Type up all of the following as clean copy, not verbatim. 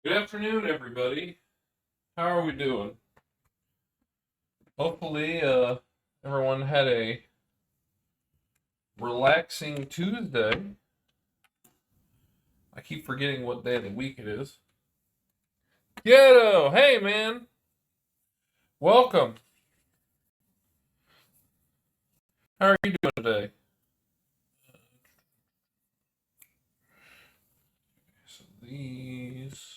Good afternoon, everybody. How are we doing? Hopefully, everyone had a relaxing Tuesday. I keep forgetting what day of the week it is. Ghetto! Hey, man! Welcome. How are you doing today? So these.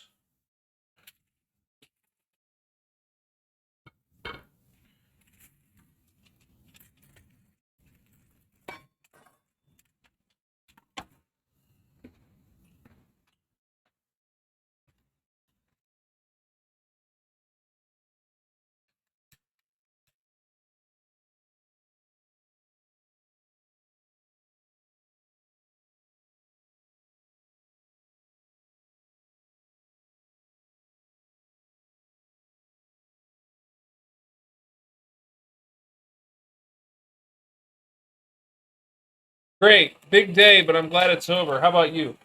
Great. Big day, but I'm glad it's over. How about you?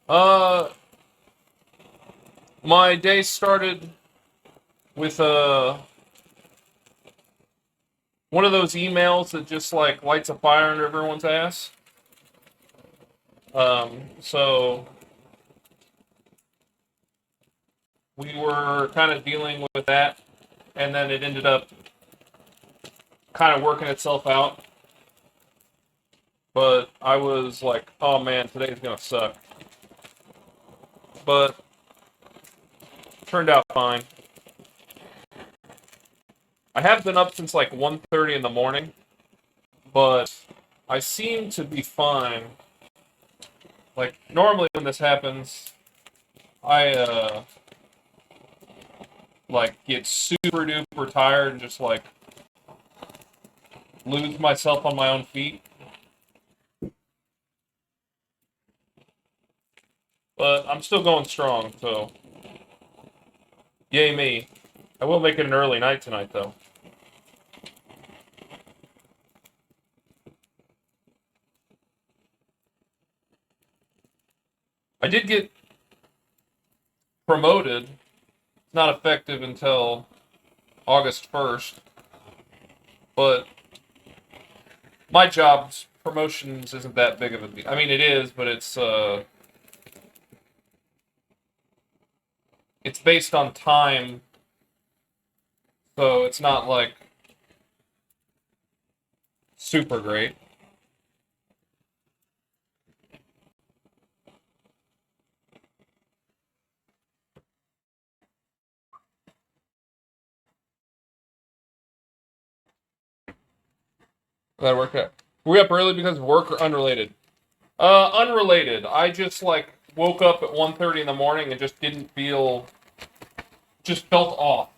Uh, my day started with one of those emails that just like lights a fire under everyone's ass. So we were kind of dealing with that, and then it ended up kind of working itself out. But I was like, oh man, today's gonna suck. But turned out fine. I have been up since like 1:30 in the morning, but I seem to be fine. Like normally when this happens, I like get super duper tired and just like lose myself on my own feet. But I'm still going strong, so yay me. I will make it an early night tonight though. I did get promoted. It's not effective until August 1st, but my job's promotions isn't that big of a deal. I mean, it is, but it's based on time, so it's not like super great. That worked out. Were we up early because of work or unrelated? Unrelated. I just like woke up at 1:30 in the morning and just didn't feel, just felt off.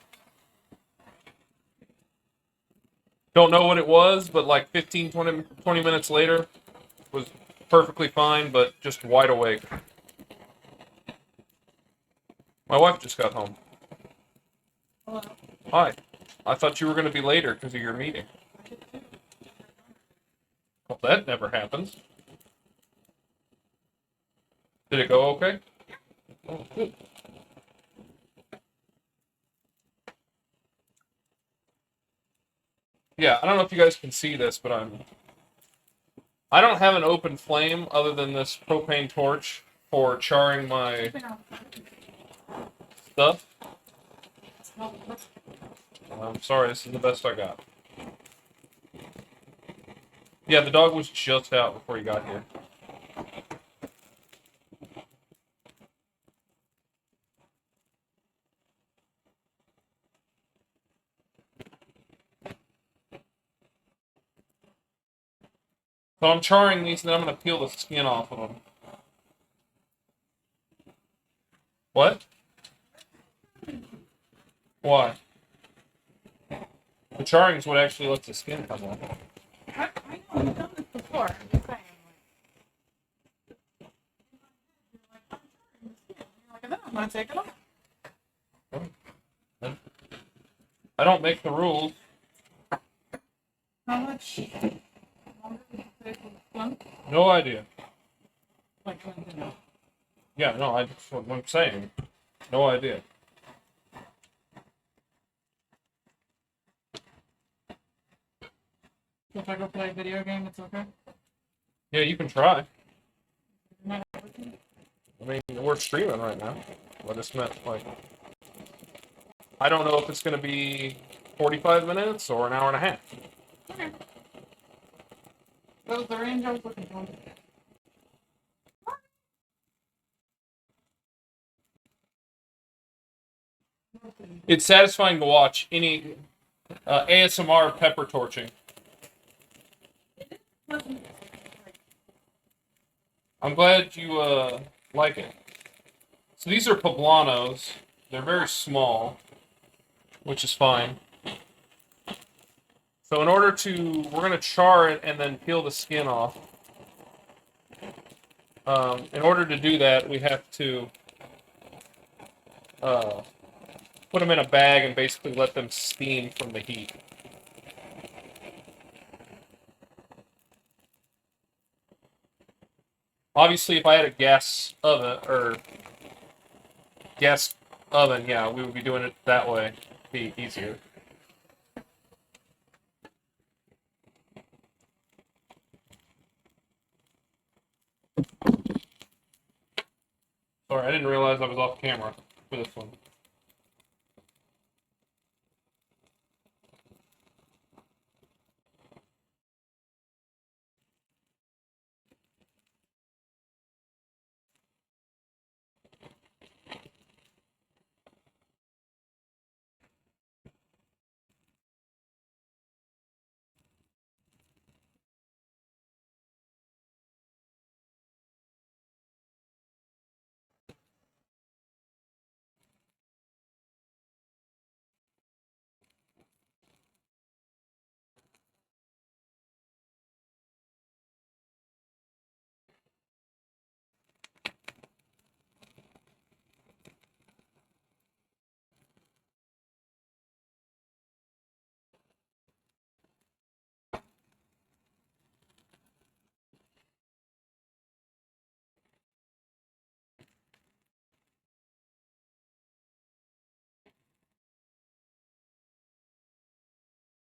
Don't know what it was, but like 15, 20 minutes later was perfectly fine, but just wide awake. My wife just got home. Hello. Hi. I thought you were going to be later because of your meeting. Well, that never happens. Did it go okay? Oh, good. Yeah, I don't know if you guys can see this, but I don't have an open flame other than this propane torch for charring my stuff. I'm sorry, this is the best I got. Yeah, the dog was just out before you got here. So I'm charring these, and then I'm going to peel the skin off of them. What? Why? The charring is what actually lets the skin come off. I know, I've done this before. I'm just saying, I'm gonna take it off. I don't make the rules. How much longer did you say for the skin? No idea. Like 20 minutes. Yeah, no, that's what I'm saying. No idea. If I go play a video game, it's okay? Yeah, you can try. Not everything? I mean, we're streaming right now. I just meant, like, I don't know if it's going to be 45 minutes or an hour and a half. Okay. That was the range I was looking for. It's satisfying to watch any ASMR pepper torching. I'm glad you like it. So these are poblanos. They're very small, which is fine. So in order to, we're going to char it and then peel the skin off. In order to do that, we have to put them in a bag and basically let them steam from the heat. Obviously, if I had a gas oven, yeah, we would be doing it that way. Be easier. Sorry, I didn't realize I was off camera for this one.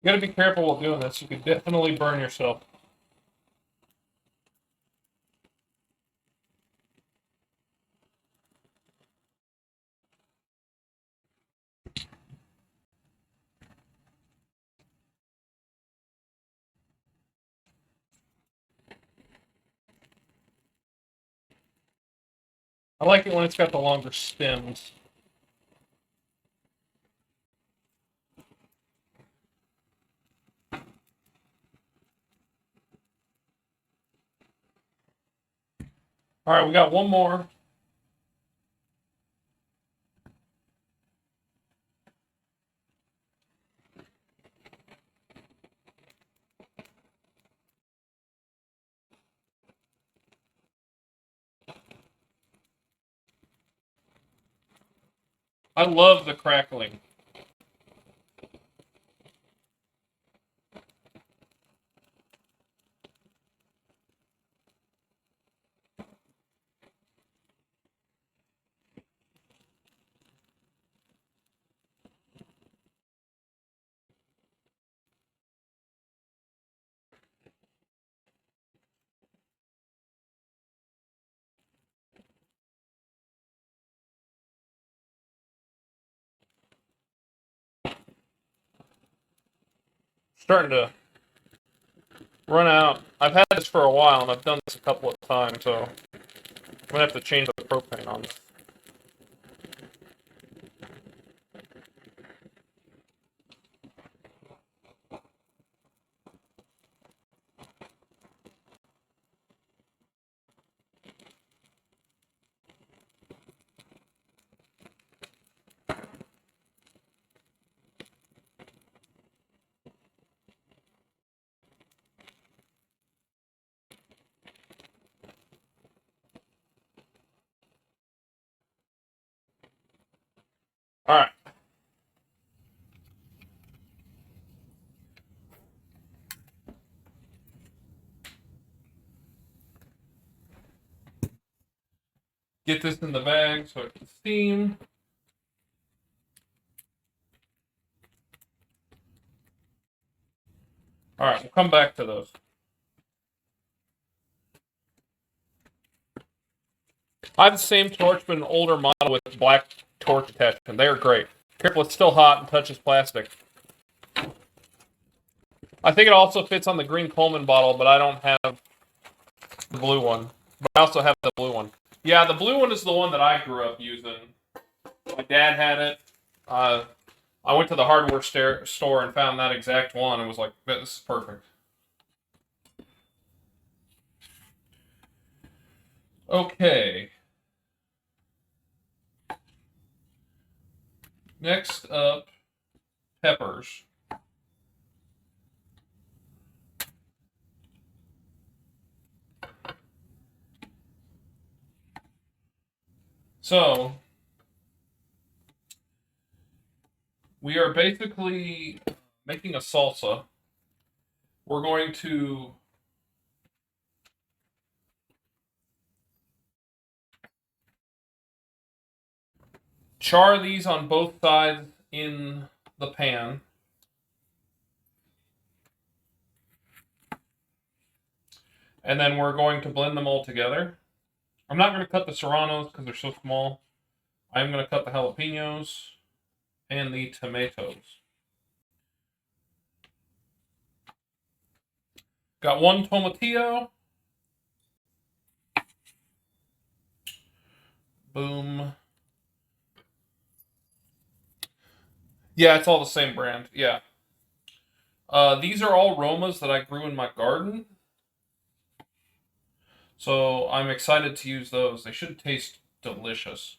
You gotta be careful while doing this. You could definitely burn yourself. I like it when it's got the longer stems. All right, we got one more. I love the crackling. Starting to run out. I've had this for a while, and I've done this a couple of times, so I'm gonna have to change the propane on this. All right. Get this in the bag so it can steam. Alright, we'll come back to those. I have the same torch, but an older model with black torch attachment. They are great. Careful, it's still hot and touches plastic. I think it also fits on the green Coleman bottle, but I don't have the blue one. But I also have the blue one. Yeah, the blue one is the one that I grew up using. My dad had it. I went to the hardware store and found that exact one and was like, this is perfect. Okay. Next up, peppers. So, we are basically making a salsa. We're going to char these on both sides in the pan. And then we're going to blend them all together. I'm not going to cut the serranos because they're so small. I'm going to cut the jalapenos and the tomatoes. Got one tomatillo. Boom. Yeah, it's all the same brand. Yeah. These are all Romas that I grew in my garden. So I'm excited to use those. They should taste delicious.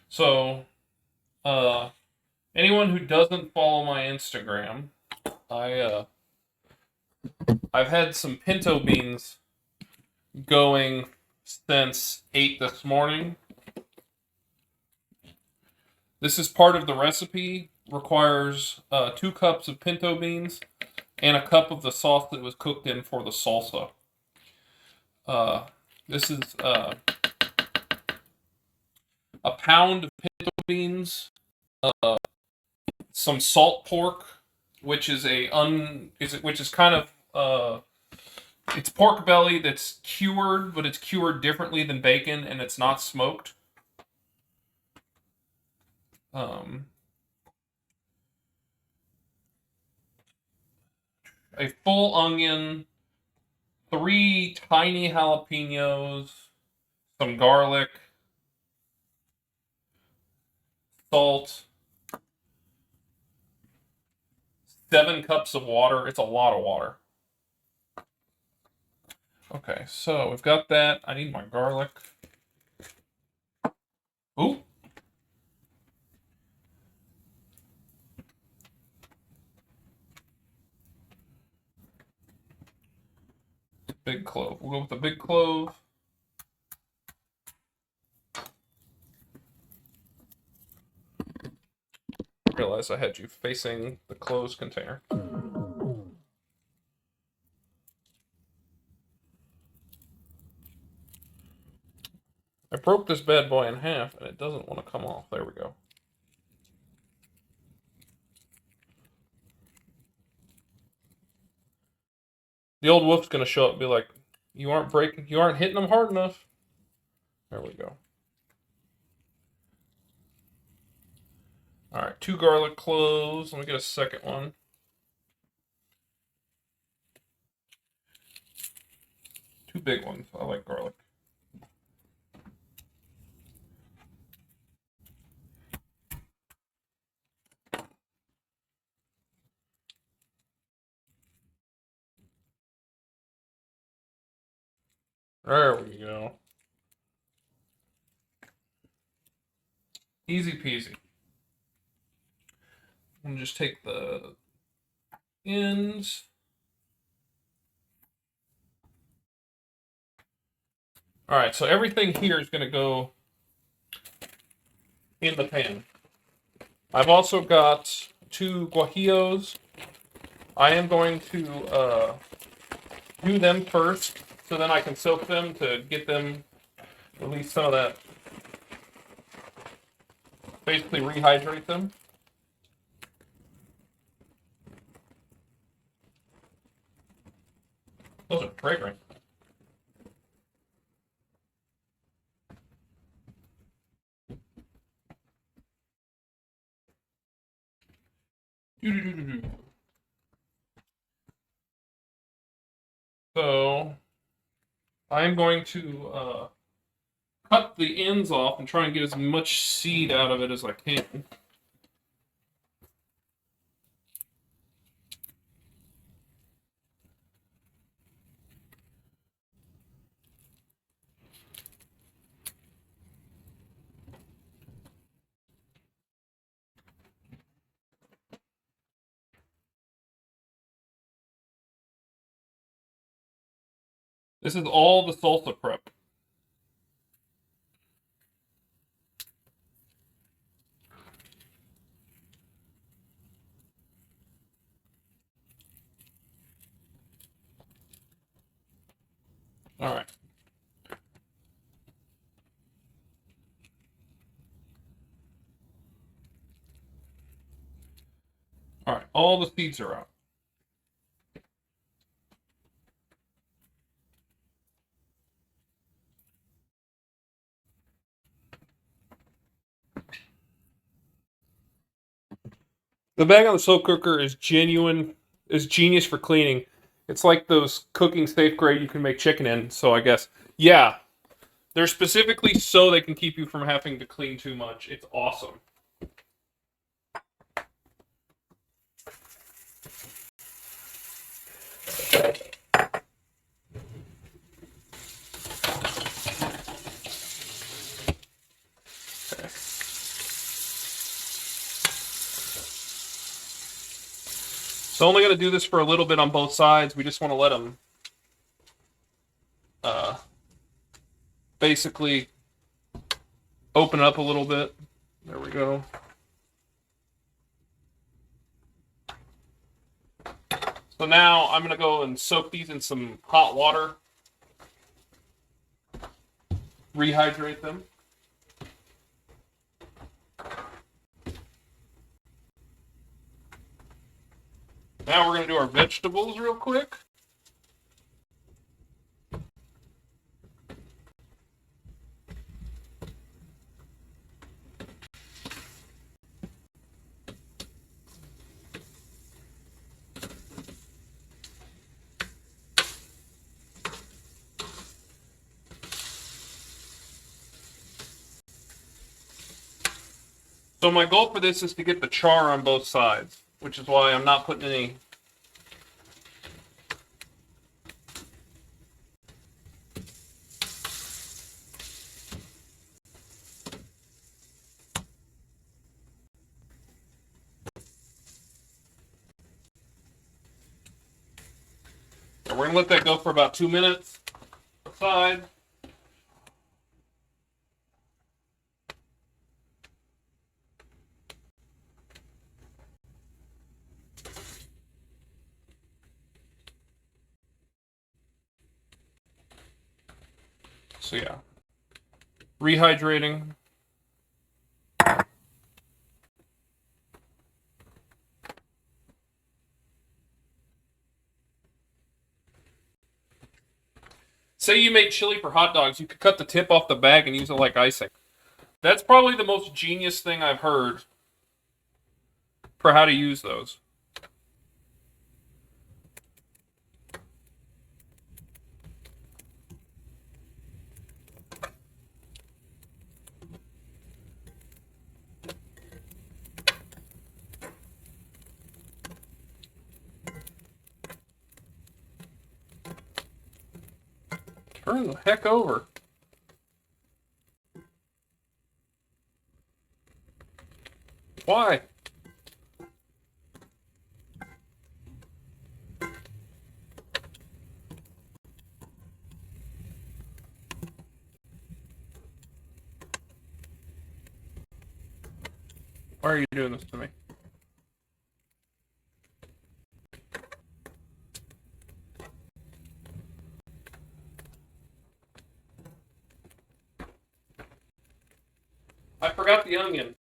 So, anyone who doesn't follow my Instagram, I've had some pinto beans going since 8 this morning. This is part of the recipe. Requires 2 cups of pinto beans and a cup of the sauce that was cooked in for the salsa. This is a pound of pinto beans, some salt pork, which is kind of it's pork belly that's cured, but it's cured differently than bacon, and it's not smoked. A full onion, 3 tiny jalapenos, some garlic, salt, 7 cups of water. It's a lot of water. Okay, so we've got that. I need my garlic. Ooh. Big clove. We'll go with the big clove. Realize I had you facing the closed container. I broke this bad boy in half and it doesn't want to come off. There we go. The old wolf's gonna show up and be like, you aren't hitting them hard enough. There we go. Alright, 2 garlic cloves. Let me get a second one. 2 big ones. I like garlic. There we go. Easy peasy. I'm gonna just take the ends. All right, so everything here is gonna go in the pan. I've also got 2 guajillos. I am going to do them first, so then I can soak them to get them, release some of that, basically rehydrate them. fragrant. So I'm going to cut the ends off and try and get as much seed out of it as I can. This is all the salsa prep. All right. All right, all the seeds are out. The bag on the slow cooker is genius for cleaning. It's like those cooking safe grade you can make chicken in, so I guess. Yeah, they're specifically so they can keep you from having to clean too much. It's awesome. So only going to do this for a little bit on both sides. We just want to let them basically open up a little bit. There we go. So now I'm going to go and soak these in some hot water. Rehydrate them. Now we're going to do our vegetables real quick. So my goal for this is to get the char on both sides, which is why I'm not putting any we're going to let that go for about 2 minutes aside. So yeah, rehydrating. Say you made chili for hot dogs, you could cut the tip off the bag and use it like icing. That's probably the most genius thing I've heard for how to use those. Turn the heck over. Why? Why are you doing this to me? I forgot the onion.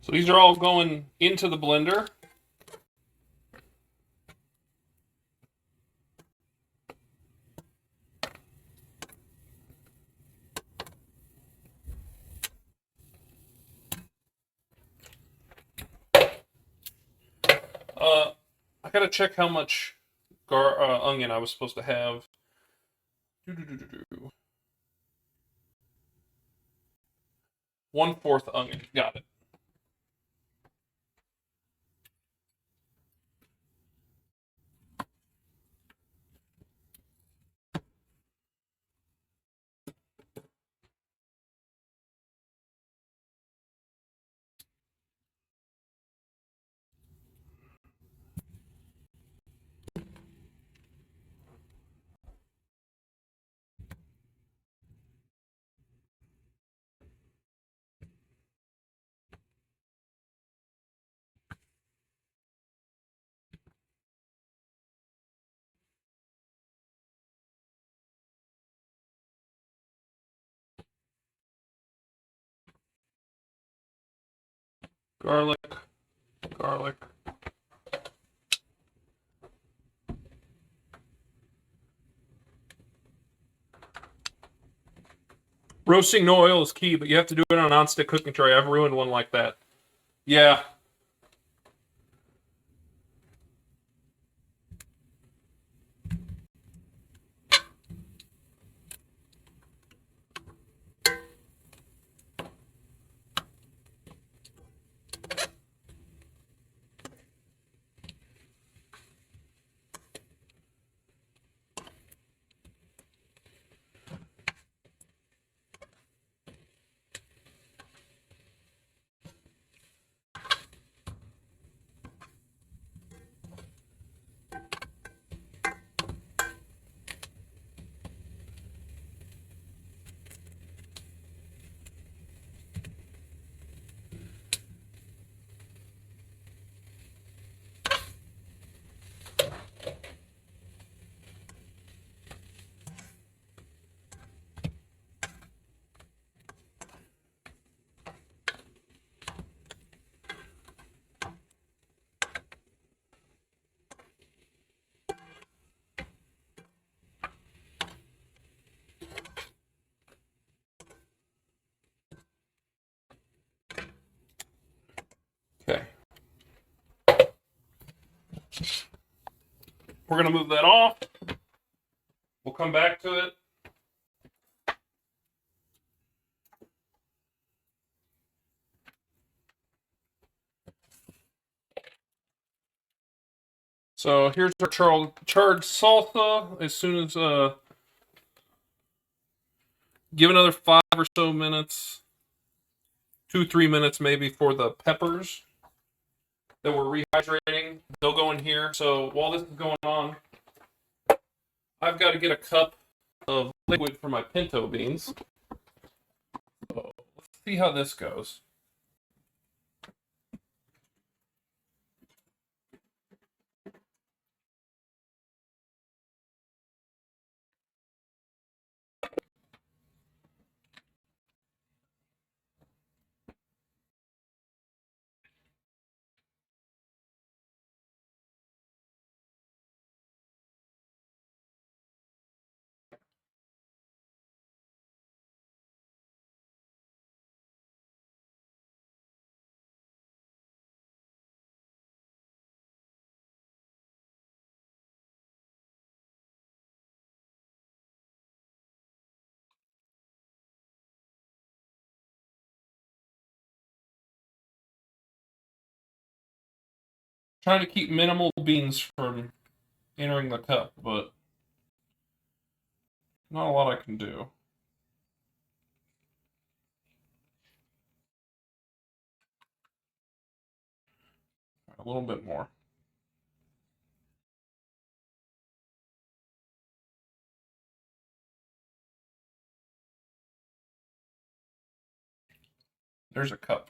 So these are all going into the blender. I gotta check how much onion I was supposed to have. 1/4 onion. Got it. Garlic, garlic. Roasting no oil is key, but you have to do it on a nonstick cooking tray. I've ruined one like that. Yeah. Okay. We're going to move that off. We'll come back to it. So here's our charred salsa. As soon as give another 5 or so minutes, 2-3 minutes maybe for the peppers that we're rehydrating. They'll go in here. So while this is going on, I've got to get a cup of liquid for my pinto beans. So let's see how this goes. Trying to keep minimal beans from entering the cup, but not a lot I can do. A little bit more. There's a cup.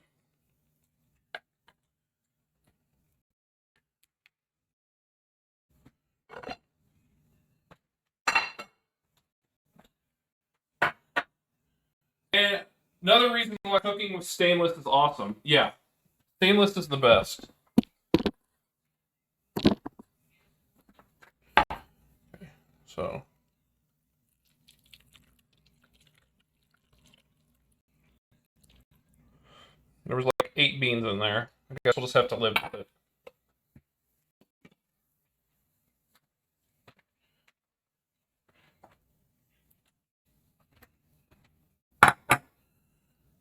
And another reason why cooking with stainless is awesome. Yeah. Stainless is the best. So. There was like 8 beans in there. I guess we'll just have to live with it.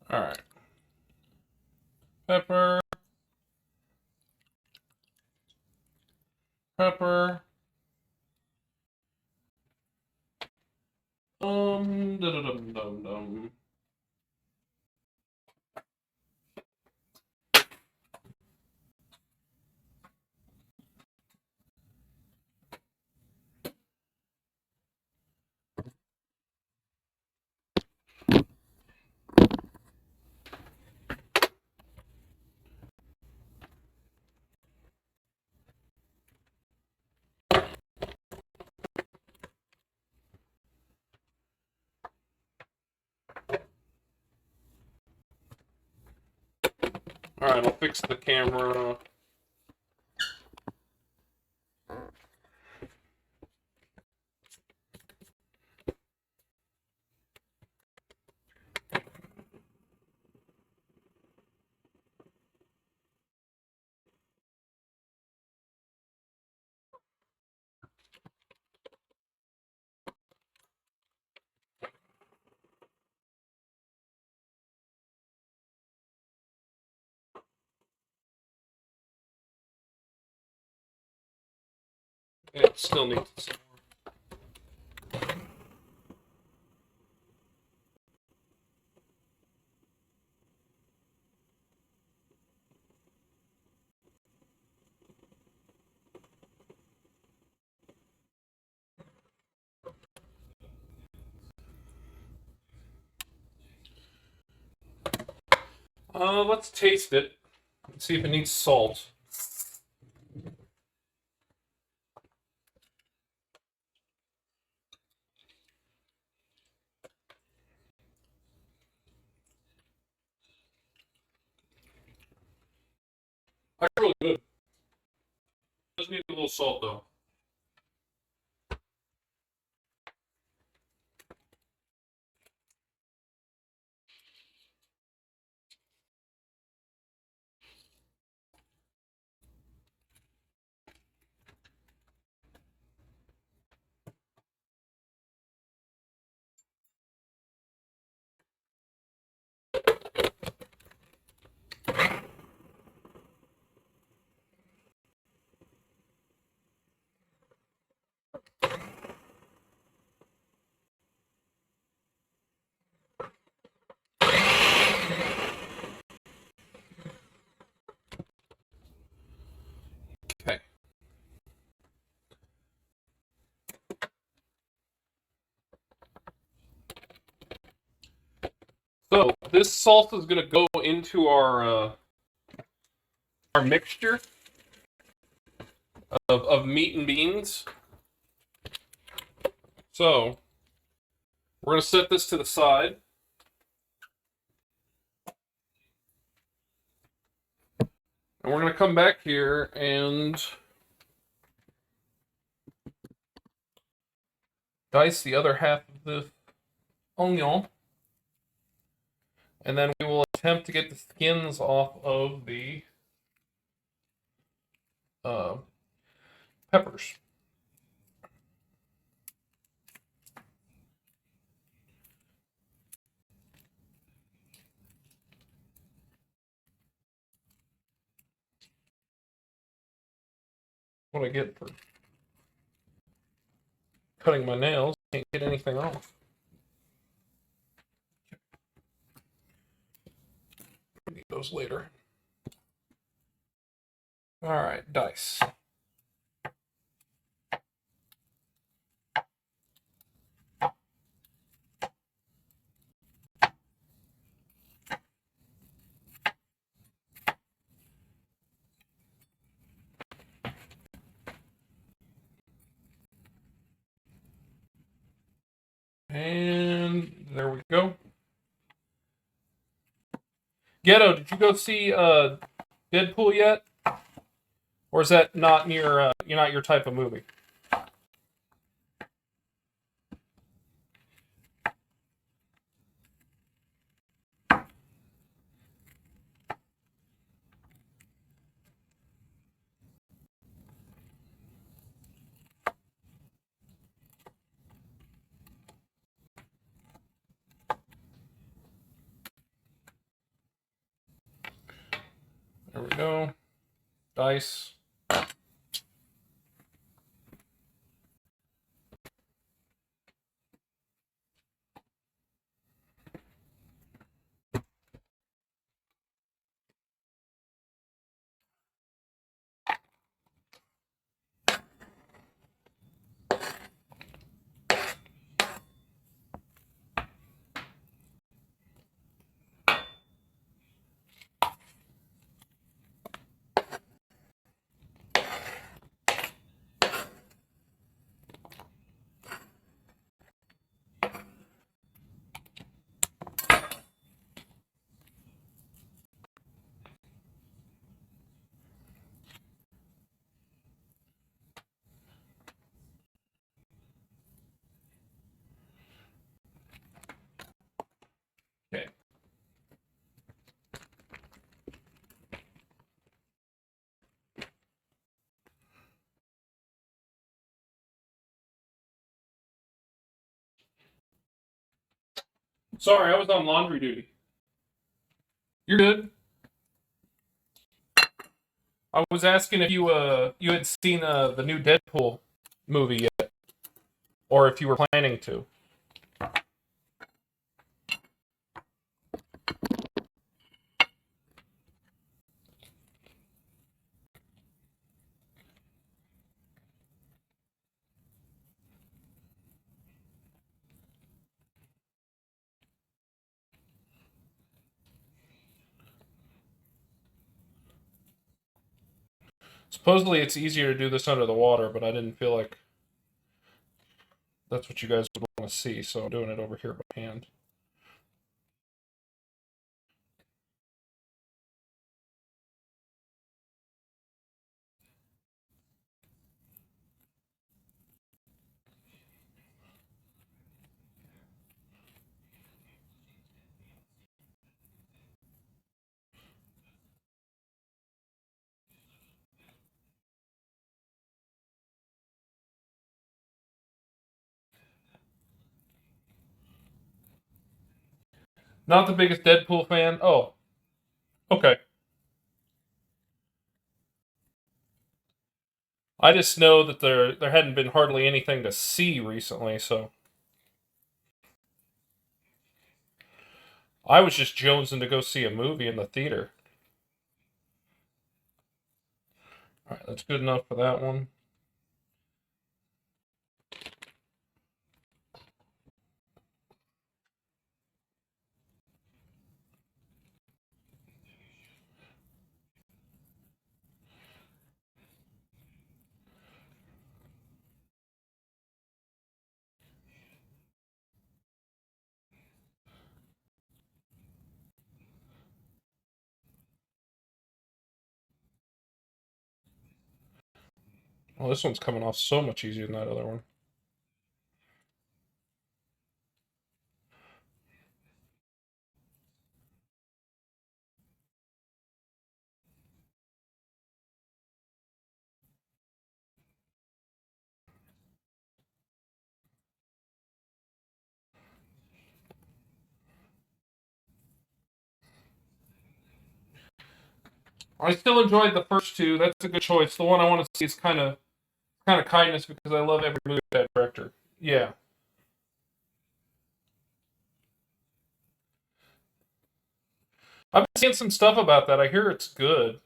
Alright. Pepper. Pepper. Dum. Alright, I'll fix the camera. It still needs some more. Let's taste it. Let's see if it needs salt. That's really good. Just need a little salt though. Okay. So this salsa is going to go into our mixture of meat and beans. So we're going to set this to the side. And we're going to come back here and dice the other half of the onion. And then we will attempt to get the skins off of the peppers. What I get for cutting my nails, can't get anything off. Need those later. All right, dice. And there we go. Ghetto, did you go see Deadpool yet? Or is that not not your type of movie? There we go. Dice. Okay. Sorry, I was on laundry duty. You're good. I was asking if you had seen the new Deadpool movie yet, or if you were planning to. Supposedly it's easier to do this under the water, but I didn't feel like that's what you guys would want to see, so I'm doing it over here by hand. Not the biggest Deadpool fan. Oh, okay. I just know that there hadn't been hardly anything to see recently, so I was just jonesing to go see a movie in the theater. All right, that's good enough for that one. Well, this one's coming off so much easier than that other one. I still enjoyed the first two. That's a good choice. The one I want to see is kind of kindness because I love every movie of that director. Yeah, I've been seeing some stuff about that. I hear it's good.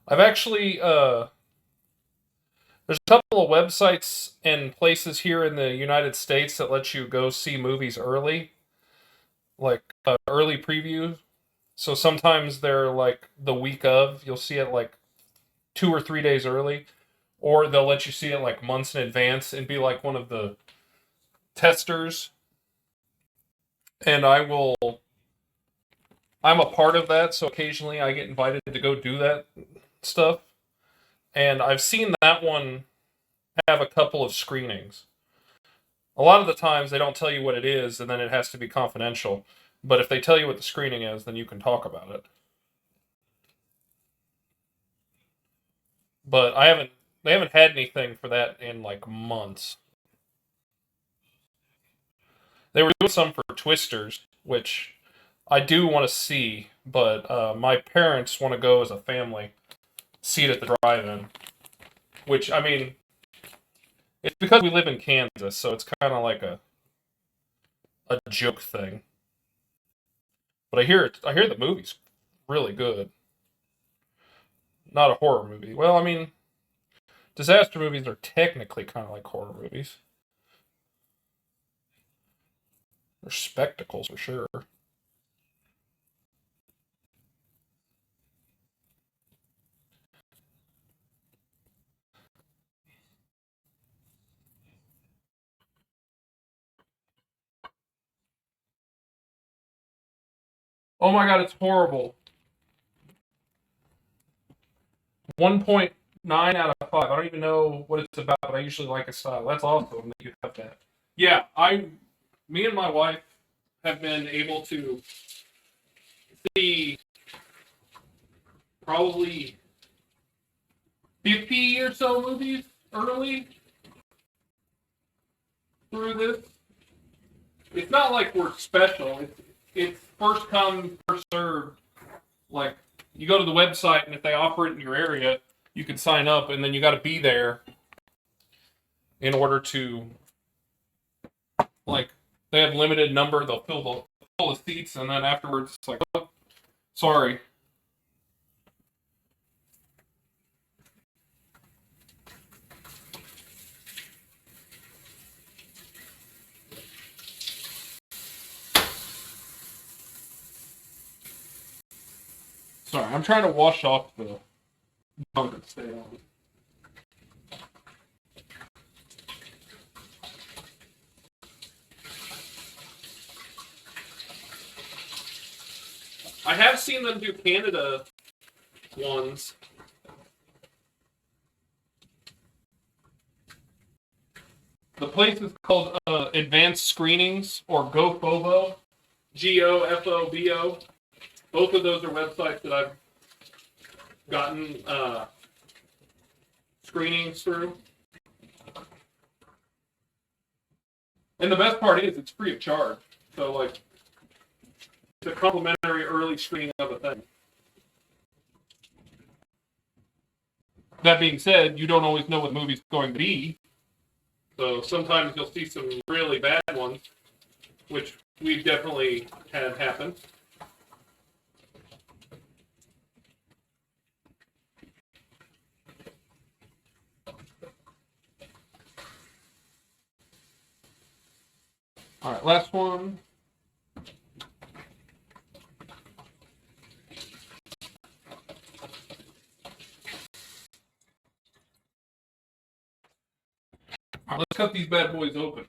I've actually there's a couple of websites and places here in the United States that let you go see movies early, like early preview. So sometimes they're like the week of. You'll see it like 2 or 3 days early, or they'll let you see it like months in advance and be like one of the testers. and I'm a part of that, so occasionally I get invited to go do that stuff. And I've seen that one have a couple of screenings. A lot of the times they don't tell you what it is, and then it has to be confidential. But if they tell you what the screening is, then you can talk about it. But they haven't had anything for that in like months. They were doing some for Twisters, which I do want to see, but my parents want to go as a family, see it at the drive-in. Which, I mean, it's because we live in Kansas, so it's kind of like a joke thing. But I hear the movie's really good. Not a horror movie. Well, I mean, disaster movies are technically kind of like horror movies. They're spectacles for sure. Oh my god, it's horrible. 1.9 out of 5. I don't even know what it's about, but I usually like its style. That's awesome that you have that. Yeah, me and my wife have been able to see probably 50 or so movies early through this. It's not like we're special. It's first come, first served. Like, you go to the website, and if they offer it in your area, you can sign up, and then you got to be there in order to, like, they have limited number. They'll fill the seats, and then afterwards, it's like, oh, sorry. Sorry, I'm trying to wash off the gunk that stayed on. I have seen them do Canada ones. The place is called Advanced Screenings or GoFobo, GoFobo. Both of those are websites that I've gotten screenings through. And the best part is it's free of charge. So, like, it's a complimentary early screening of a thing. That being said, you don't always know what the movie's going to be. So sometimes you'll see some really bad ones, which we've definitely had happen. All right, last one. All right, let's cut these bad boys open.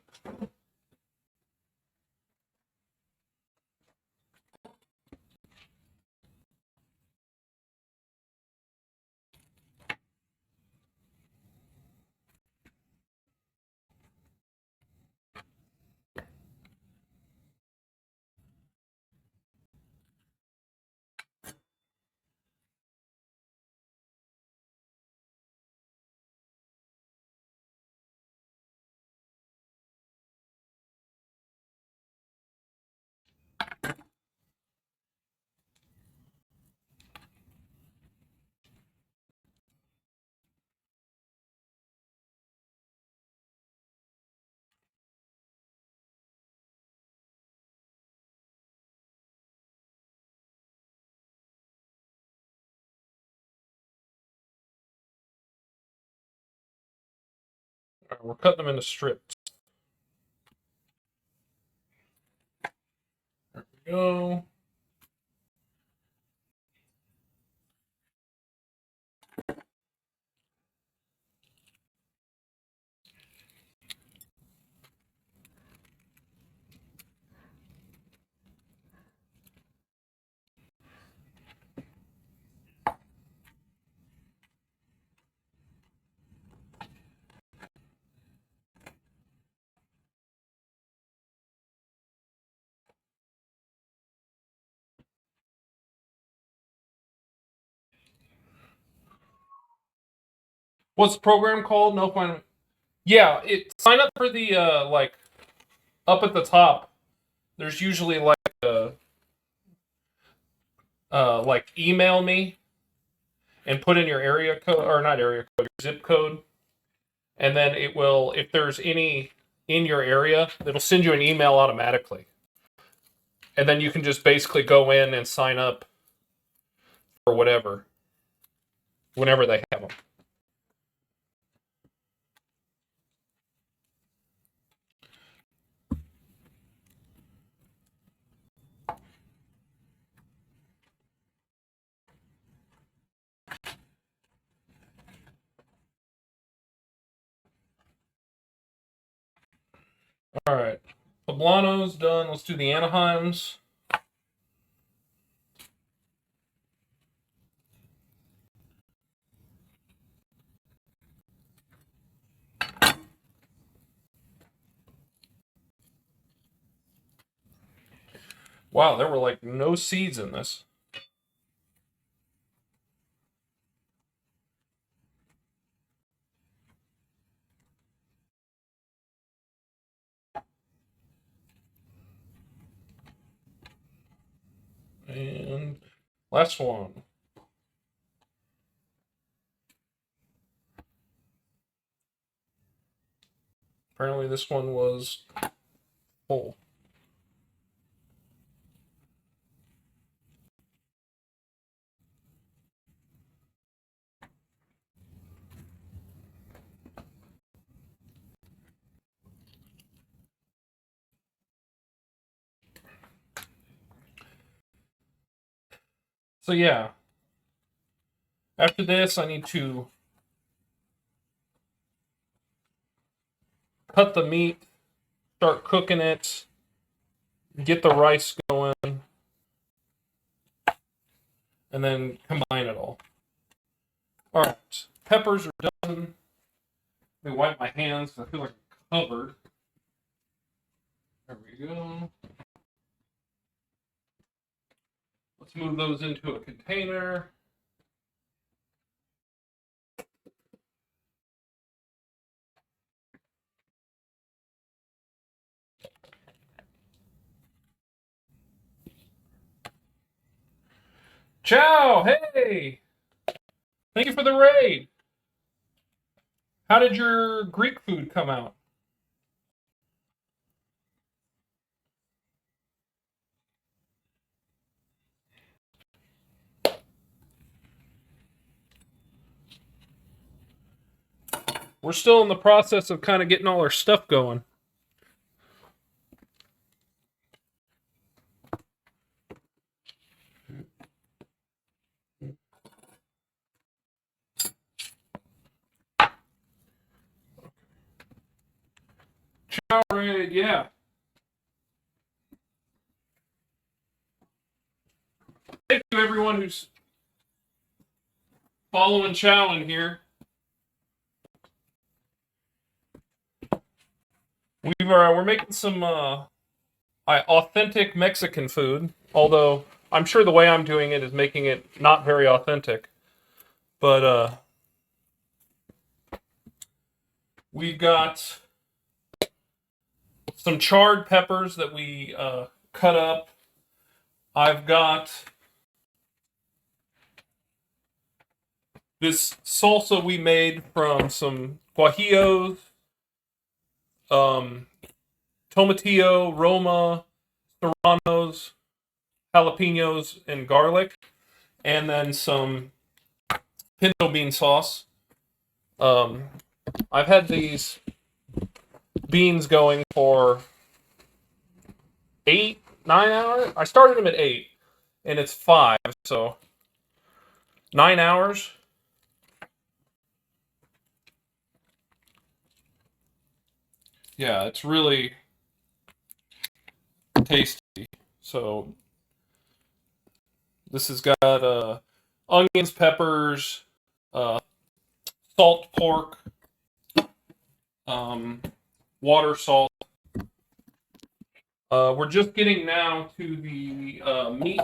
All right, we're cutting them into strips. There we go. What's the program called? No fun. Yeah, sign up for the like up at the top. There's usually like email me and put in your area code, or not area code, your zip code, and then it will, if there's any in your area, it'll send you an email automatically, and then you can just basically go in and sign up for whatever, whenever they have them. All right, Poblano's done. Let's do the Anaheims. Wow, there were like no seeds in this. And last one. Apparently this one was full. So yeah, after this I need to cut the meat, start cooking it, get the rice going, and then combine it all. All right, peppers are done. Let me wipe my hands. I feel like I'm covered. There we go. Let's move those into a container. Ciao, hey! Thank you for the raid. How did your Greek food come out? We're still in the process of kind of getting all our stuff going. Ciao, raid, yeah. Thank you, everyone who's following Chow in here. We're making some authentic Mexican food, although I'm sure the way I'm doing it is making it not very authentic. But we've got some charred peppers that we cut up. I've got this salsa we made from some guajillos, tomatillo, roma, serranos, jalapenos, and garlic, and then some pinto bean sauce. I've had these beans going for 8, 9 hours. I started them at 8, and it's 5, so 9 hours. Yeah, it's really tasty. So this has got onions, peppers, salt pork, water, salt. We're just getting now to the meat.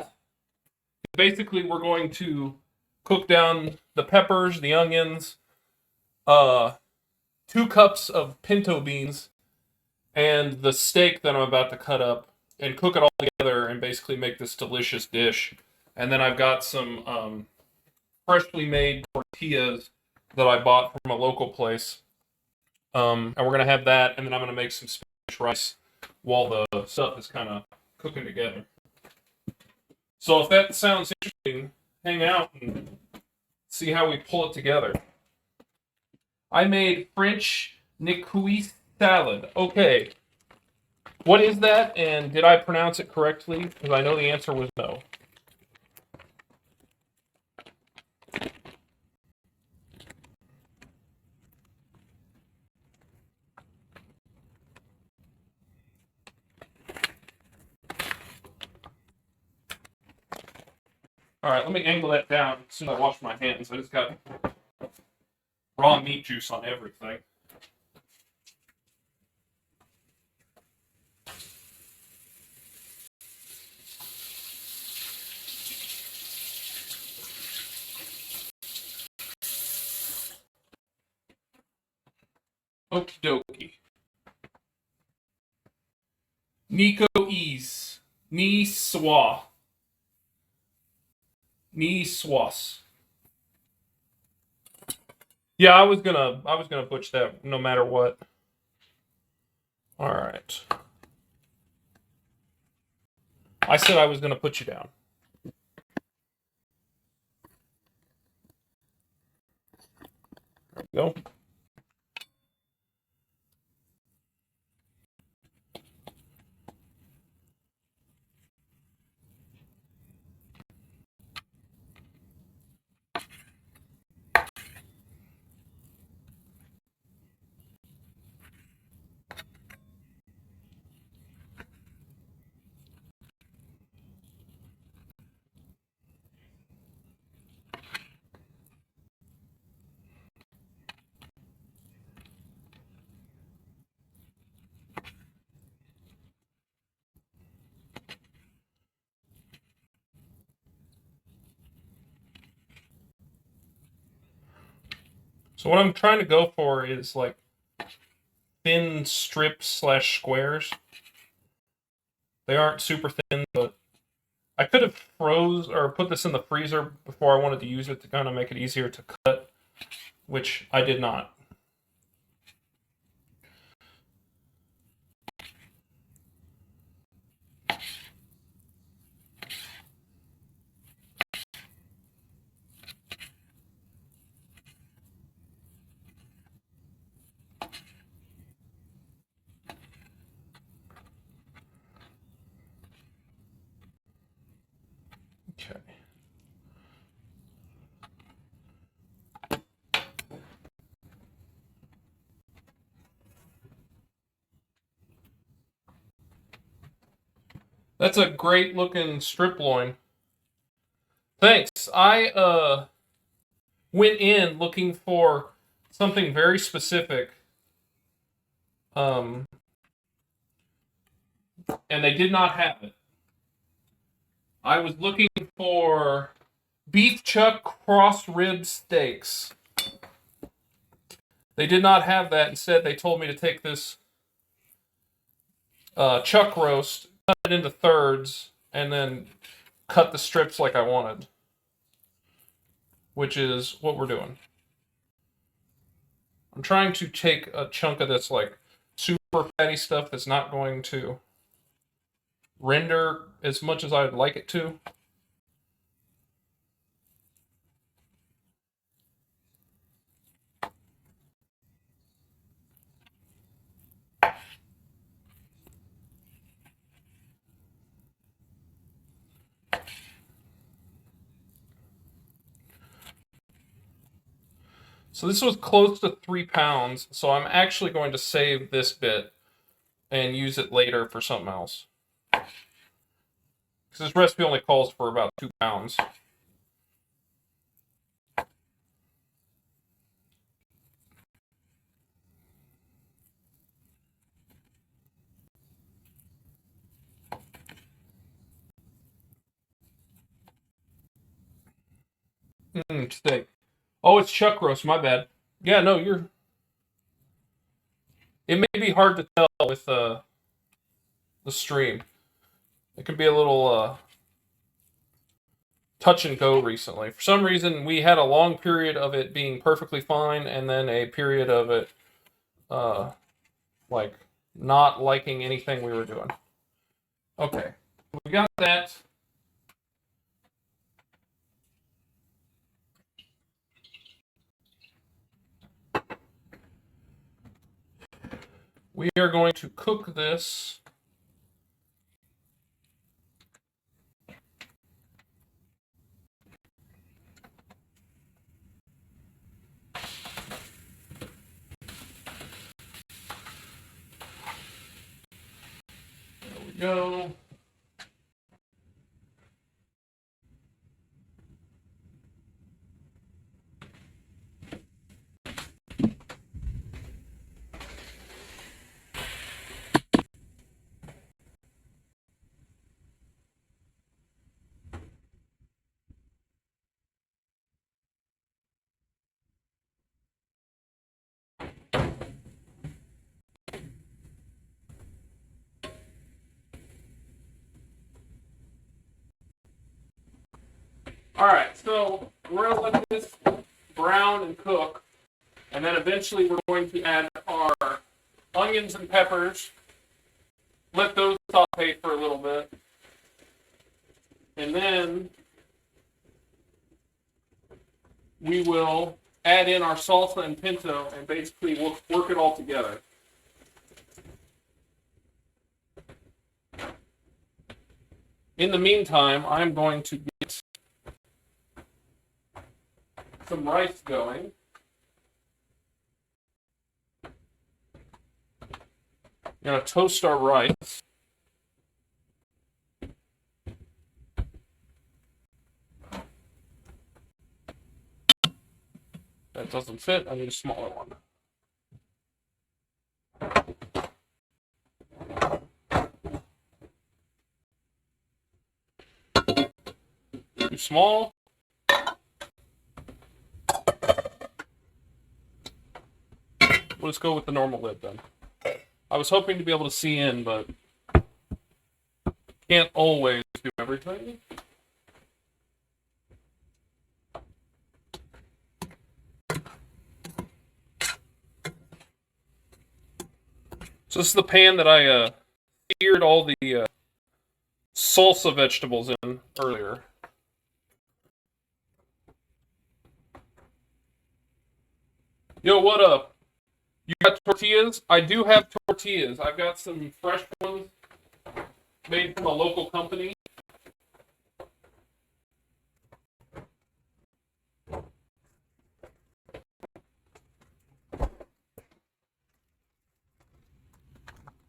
Basically, we're going to cook down the peppers, the onions, 2 cups of pinto beans, and the steak that I'm about to cut up, and cook it all together and basically make this delicious dish. And then I've got some freshly made tortillas that I bought from a local place. And we're going to have that, and then I'm going to make some Spanish rice while the stuff is kind of cooking together. So if that sounds interesting, hang out and see how we pull it together. I made French niçoise salad. Okay. What is that, and did I pronounce it correctly? Because I know the answer was no. Alright, let me angle that down as soon as I wash my hands. I just got raw meat juice on everything. Okie dokie. Niçoise. Niçoise. Niçoise. Yeah, I was gonna butch that no matter what. Alright. I said I was gonna put you down. There we go. So what I'm trying to go for is like thin strips / squares. They aren't super thin, but I could have froze or put this in the freezer before I wanted to use it to kind of make it easier to cut, which I did not. Okay. That's a great looking strip loin. Thanks. I went in looking for something very specific. And they did not have it. I was looking for beef chuck cross rib steaks. They did not have that. Instead, they told me to take this chuck roast, cut it into thirds, and then cut the strips like I wanted, which is what we're doing. I'm trying to take a chunk of this like super fatty stuff that's not going to render as much as I'd like it to. So this was close to 3 pounds, so I'm actually going to save this bit and use it later for something else. Because this recipe only calls for about 2 pounds. Steak. Oh, it's chuck roast, my bad. Yeah, no, you're. It may be hard to tell with the stream. It can be a little touch and go recently. For some reason, we had a long period of it being perfectly fine, and then a period of it, uh, like not liking anything we were doing. Okay, we got that. We are going to cook this. There we go. All right, so we're gonna let this brown and cook, and then eventually we're going to add our onions and peppers. Let those saute for a little bit, and then we will add in our salsa and pinto, and basically we'll work it all together. In the meantime, I'm going to get some rice going. I'm going to toast our rice. That doesn't fit. I need a smaller one. Too small. Let's go with the normal lid then. I was hoping to be able to see in, but can't always do everything. So this is the pan that I seared all the salsa vegetables in earlier. Yo, what up? You got tortillas? I do have tortillas. I've got some fresh ones made from a local company.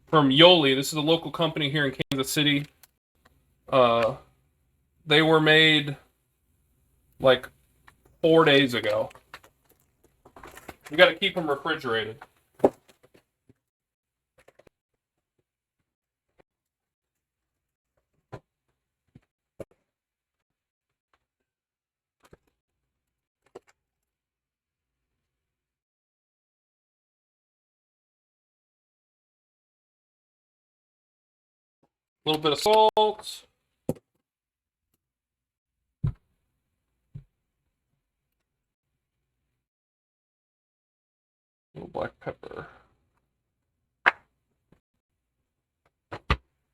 From Yoli. This is a local company here in Kansas City. They were made like 4 days ago. We got to keep them refrigerated. A little bit of salt. A little black pepper.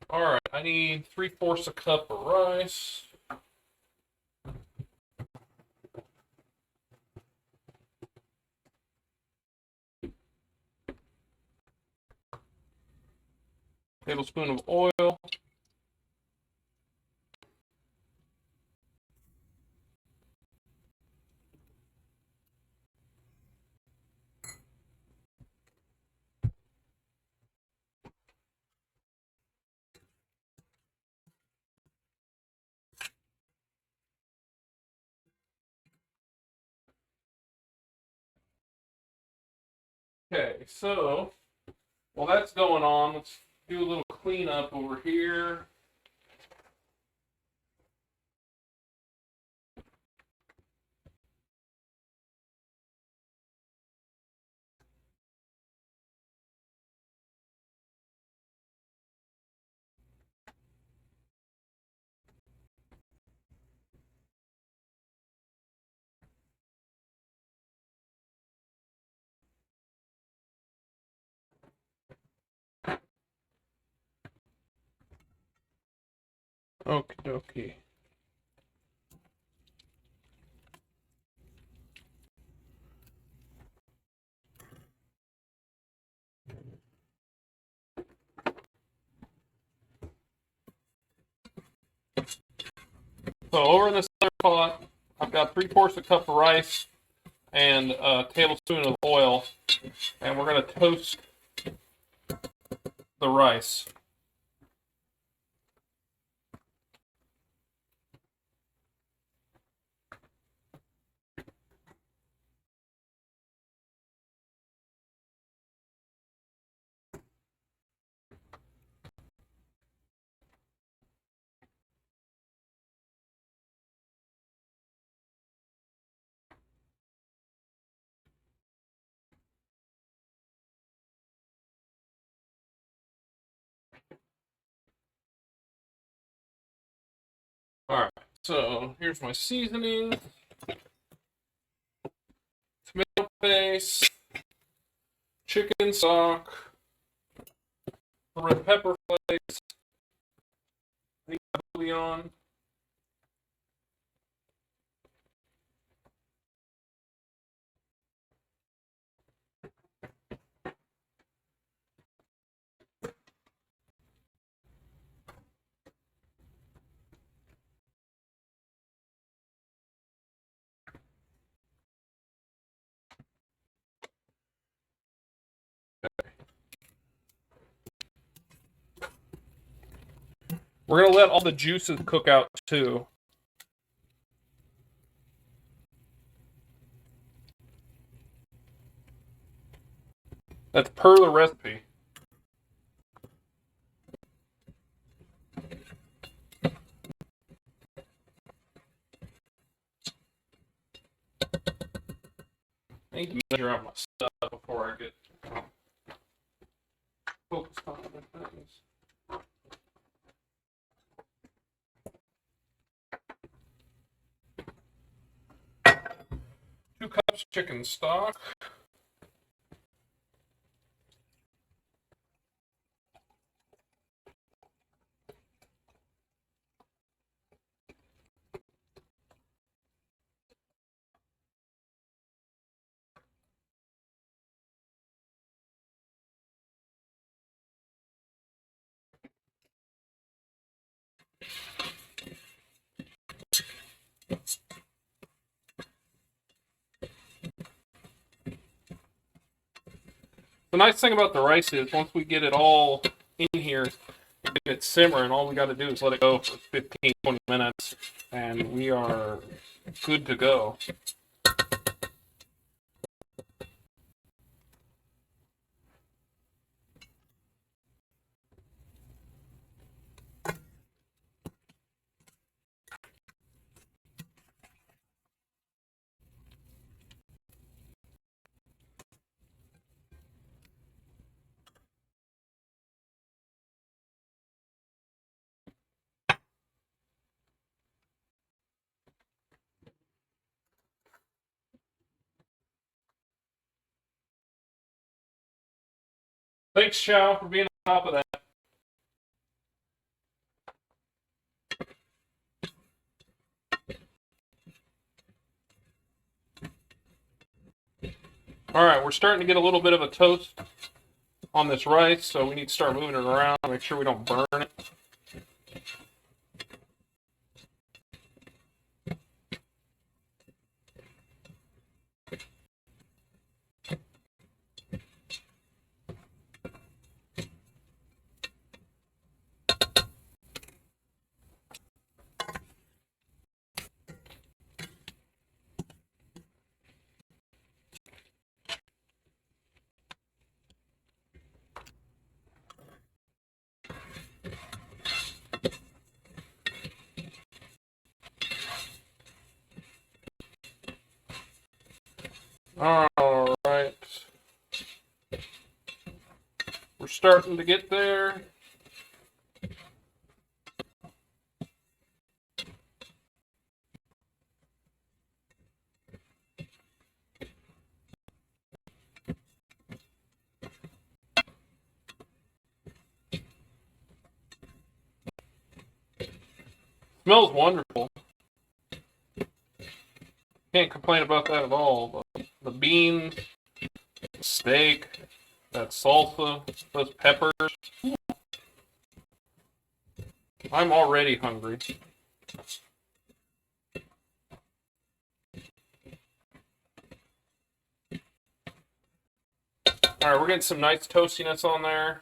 Alright, I need 3/4 a cup of rice. Tablespoon of oil. Okay, so while that's going on, let's do a little cleanup over here. Okie dokie. So over in this other pot, I've got 3/4 cup of rice and a tablespoon of oil, and we're going to toast the rice. Alright, so here's my seasoning. Tomato paste, chicken stock, red pepper flakes, bouillon, we're going to let all the juices cook out too. That's per the recipe. I need to measure out my stuff before I get focused on other things. 2 cups chicken stock. The nice thing about the rice is once we get it all in here, get it simmering, all we got to do is let it go for 15, 20 minutes, and we are good to go. Thanks, Chow, for being on top of that. Alright, we're starting to get a little bit of a toast on this rice, so we need to start moving it around, make sure we don't burn it. Alright. We're starting to get there. Smells wonderful. Can't complain about that at all. But the beans, the steak, that salsa, those peppers. I'm already hungry. Alright, we're getting some nice toastiness on there.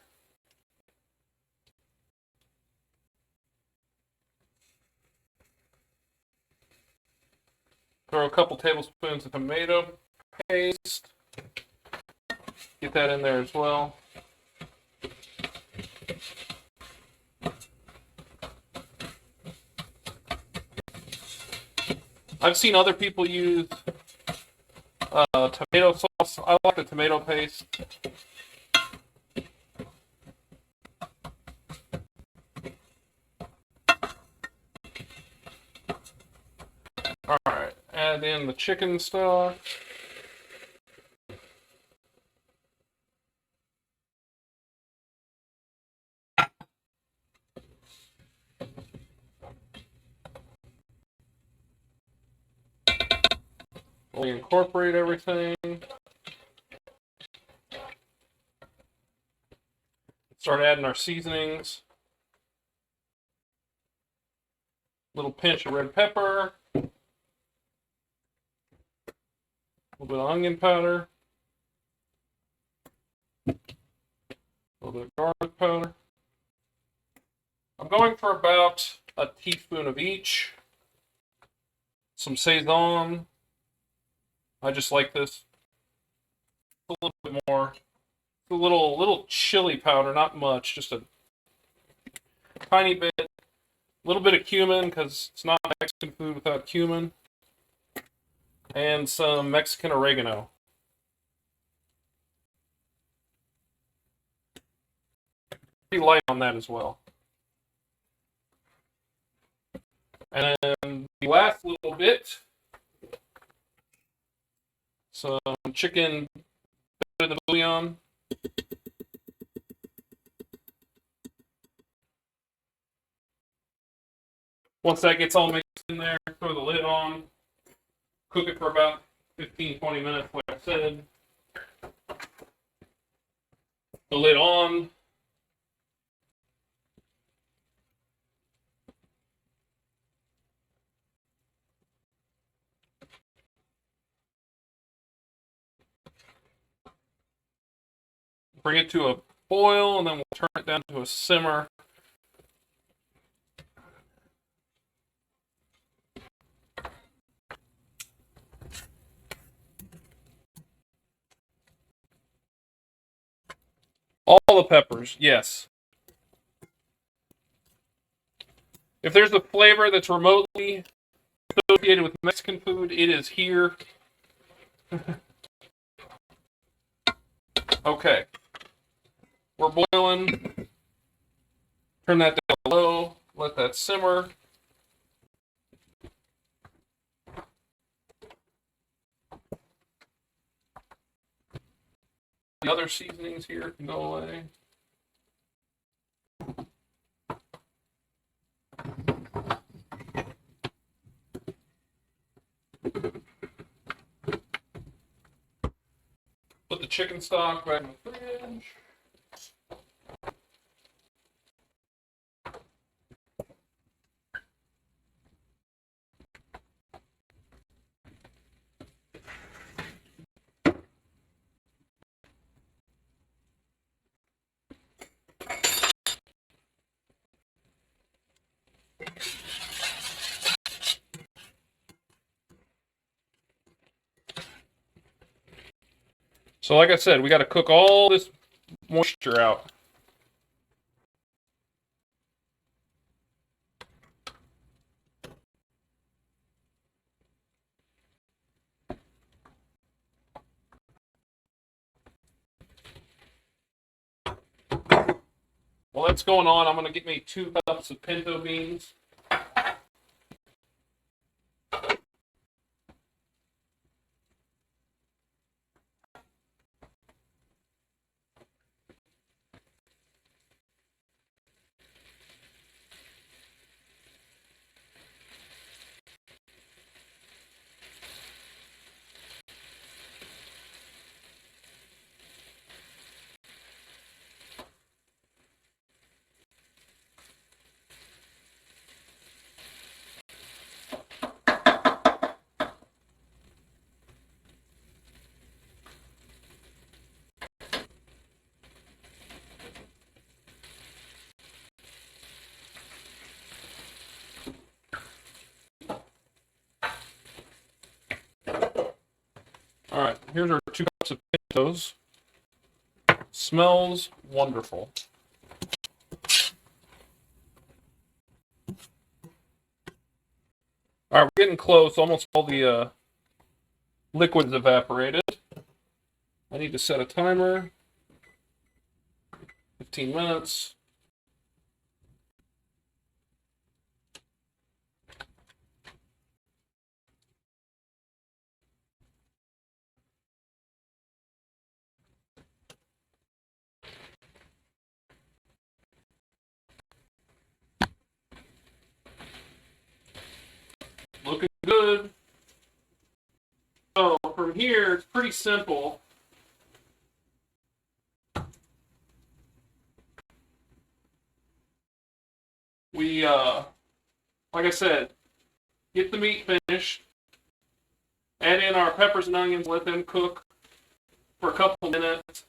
Throw a couple tablespoons of tomato paste. Get that in there as well. I've seen other people use tomato sauce. I like the tomato paste. Alright, add in the chicken stock. We incorporate everything. Start adding our seasonings. Little pinch of red pepper. A little bit of onion powder. A little bit of garlic powder. I'm going for about a teaspoon of each. Some Saison. I just like this a little bit more. A little chili powder, not much, just a tiny bit. A little bit of cumin, because it's not Mexican food without cumin. And some Mexican oregano. Pretty light on that as well. And then the last little bit, some chicken better than bouillon. Once that gets all mixed in there, throw the lid on. Cook it for about 15-20 minutes, like I said. The lid on. Bring it to a boil, and then we'll turn it down to a simmer. All the peppers, yes. If there's a flavor that's remotely associated with Mexican food, it is here. Okay. We're boiling. Turn that down low. Let that simmer. The other seasonings here can go away. Put the chicken stock back in the fridge. So like I said, we got to cook all this moisture out. While that's going on, I'm going to get me 2 cups of pinto beans. All right, here's our 2 cups of Pintos. Smells wonderful. All right, we're getting close. Almost all the liquid's evaporated. I need to set a timer. 15 minutes. Looking good. So from here, it's pretty simple. We, like I said, get the meat finished, add in our peppers and onions, let them cook for a couple minutes,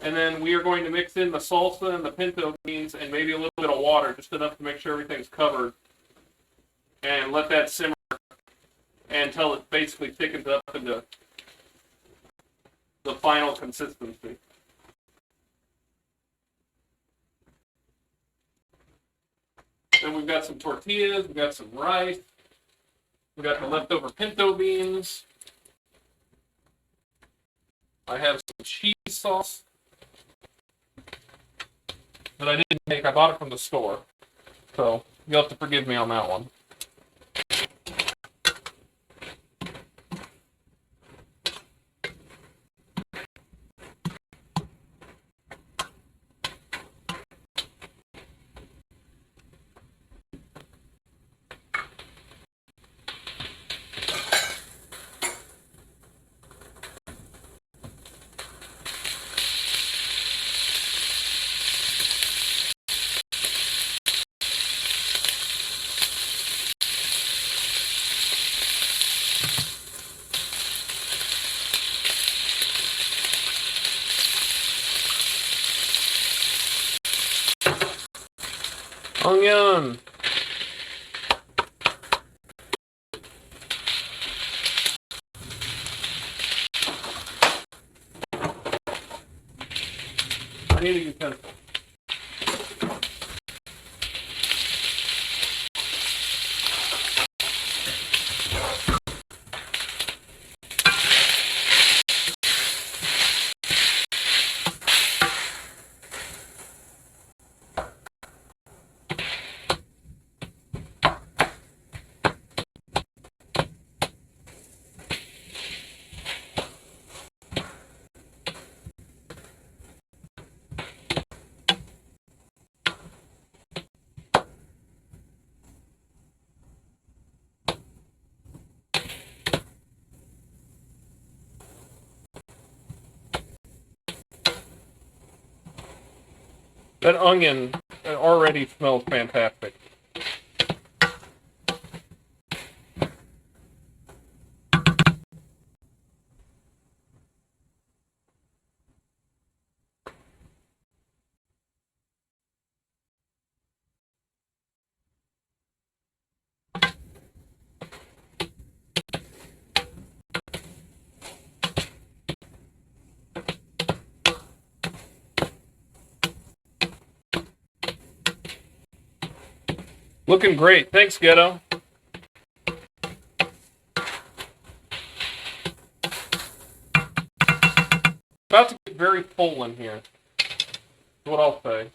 and then we are going to mix in the salsa and the pinto beans and maybe a little bit of water, just enough to make sure everything's covered, and let that simmer until it basically thickens up into the final consistency. Then we've got some tortillas, we've got some rice, we've got the leftover pinto beans. I have some cheese sauce that I didn't make. I bought it from the store. So you'll have to forgive me on that one. Onion. I need a utensil. That onion already smells fantastic. Looking great. Thanks, Ghetto. About to get very full in here. That's what I'll say.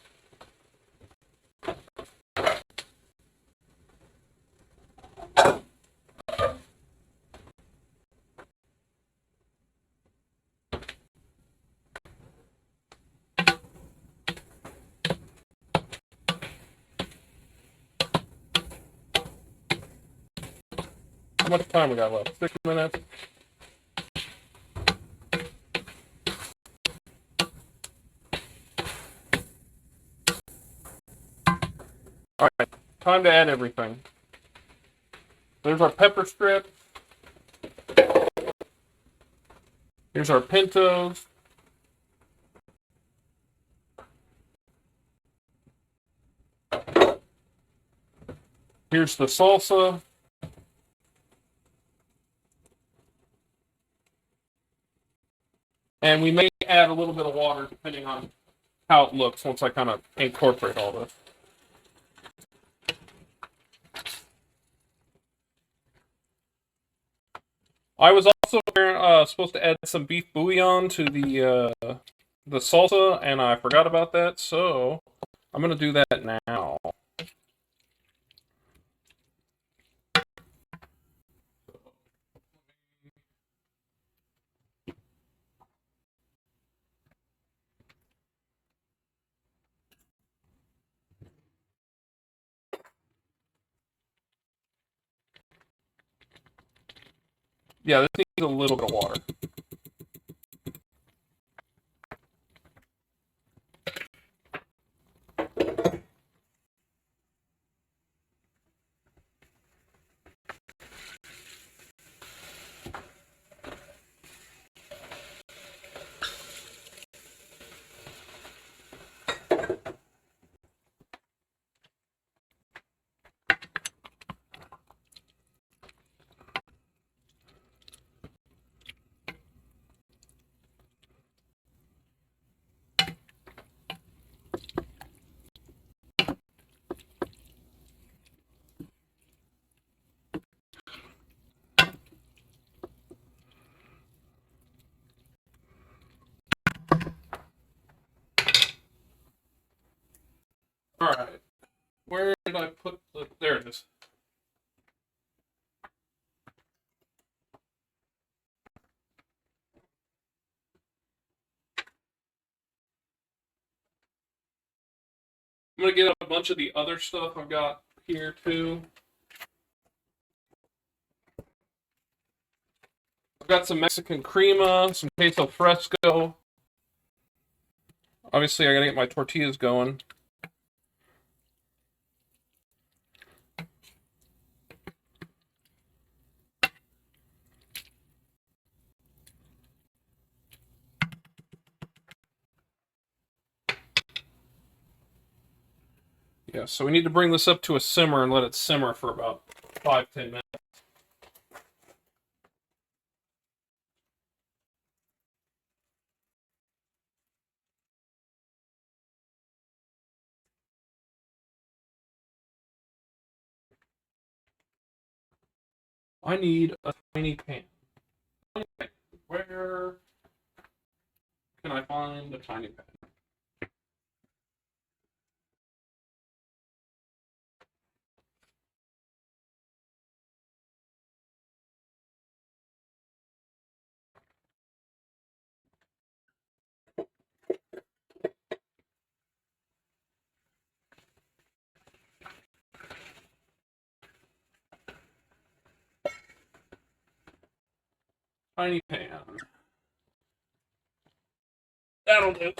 How much time we got left? 6 minutes? Alright, time to add everything. There's our pepper strips. Here's our pintos. Here's the salsa. And we may add a little bit of water depending on how it looks once I kind of incorporate all this. I was also supposed to add some beef bouillon to the salsa, and I forgot about that, so I'm going to do that now. Yeah, this needs a little bit of water. All right. Where did I put the... There it is. I'm going to get a bunch of the other stuff I've got here, too. I've got some Mexican crema, some queso fresco. Obviously, I got to get my tortillas going. Yeah, so we need to bring this up to a simmer and let it simmer for about 5-10 minutes. I need a tiny pan. Where can I find a tiny pan? Tiny pan. That'll do.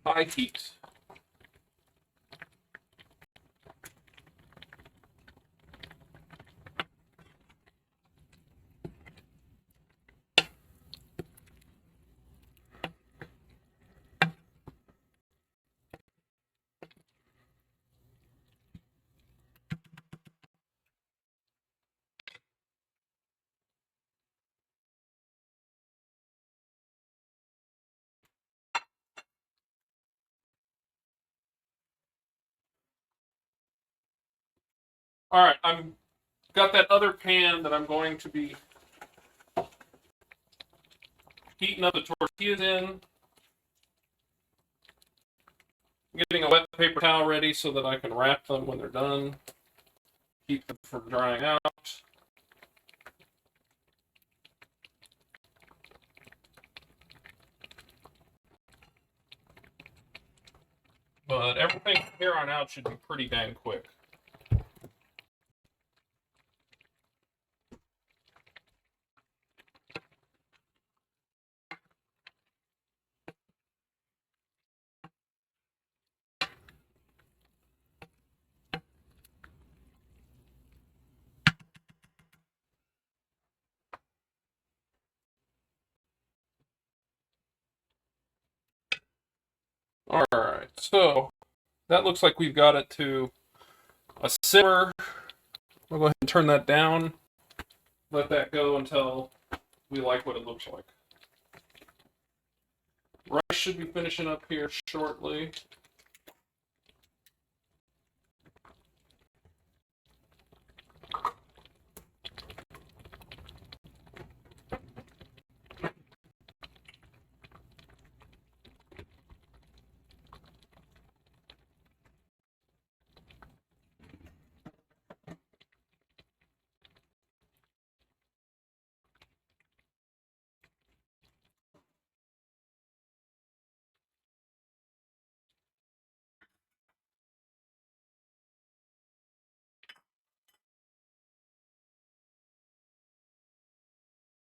High heat. All right, I'm got that other pan that I'm going to be heating up the tortillas in. I'm getting a wet paper towel ready so that I can wrap them when they're done. Keep them from drying out. But everything from here on out should be pretty dang quick. Alright, so that looks like we've got it to a simmer. We'll go ahead and turn that down. Let that go until we like what it looks like. Rice should be finishing up here shortly.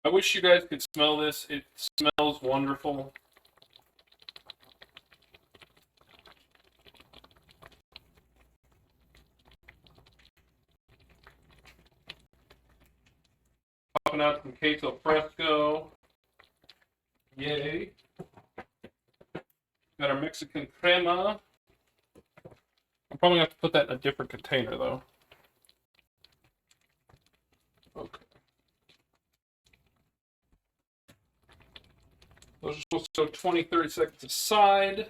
I wish you guys could smell this. It smells wonderful. Popping out some queso fresco. Yay. Got our Mexican crema. I'm probably going to have to put that in a different container, though. Okay. Those are supposed to go 20, 30 seconds aside.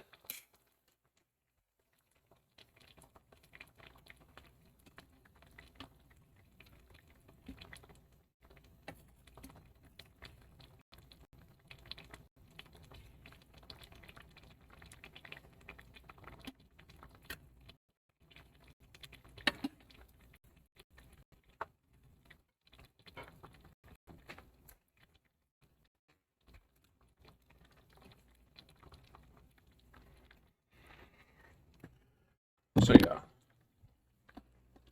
So yeah,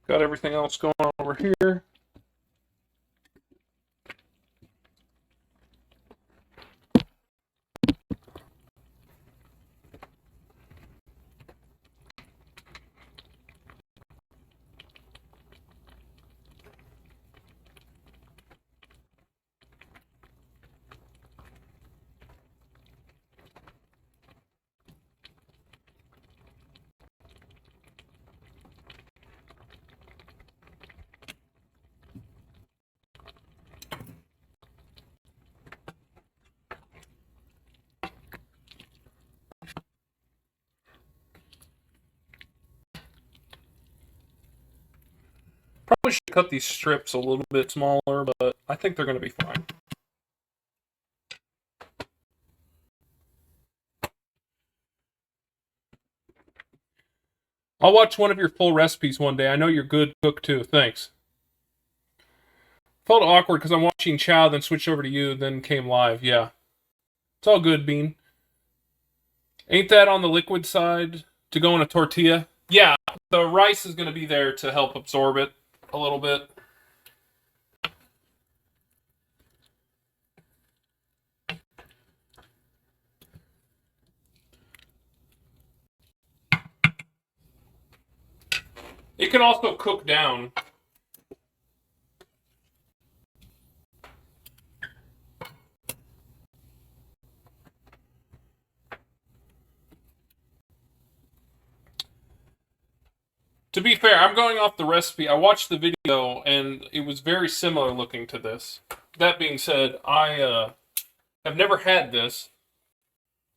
got everything else going on over here. Probably should cut these strips a little bit smaller, but I think they're going to be fine. I'll watch one of your full recipes one day. I know you're a good cook too. Thanks. Felt awkward because I'm watching Chow, then switched over to you, then came live. Yeah. It's all good, Bean. Ain't that on the liquid side to go in a tortilla? Yeah, the rice is going to be there to help absorb it a little bit. It can also cook down. To be fair, I'm going off the recipe. I watched the video, and it was very similar looking to this. That being said, I have never had this,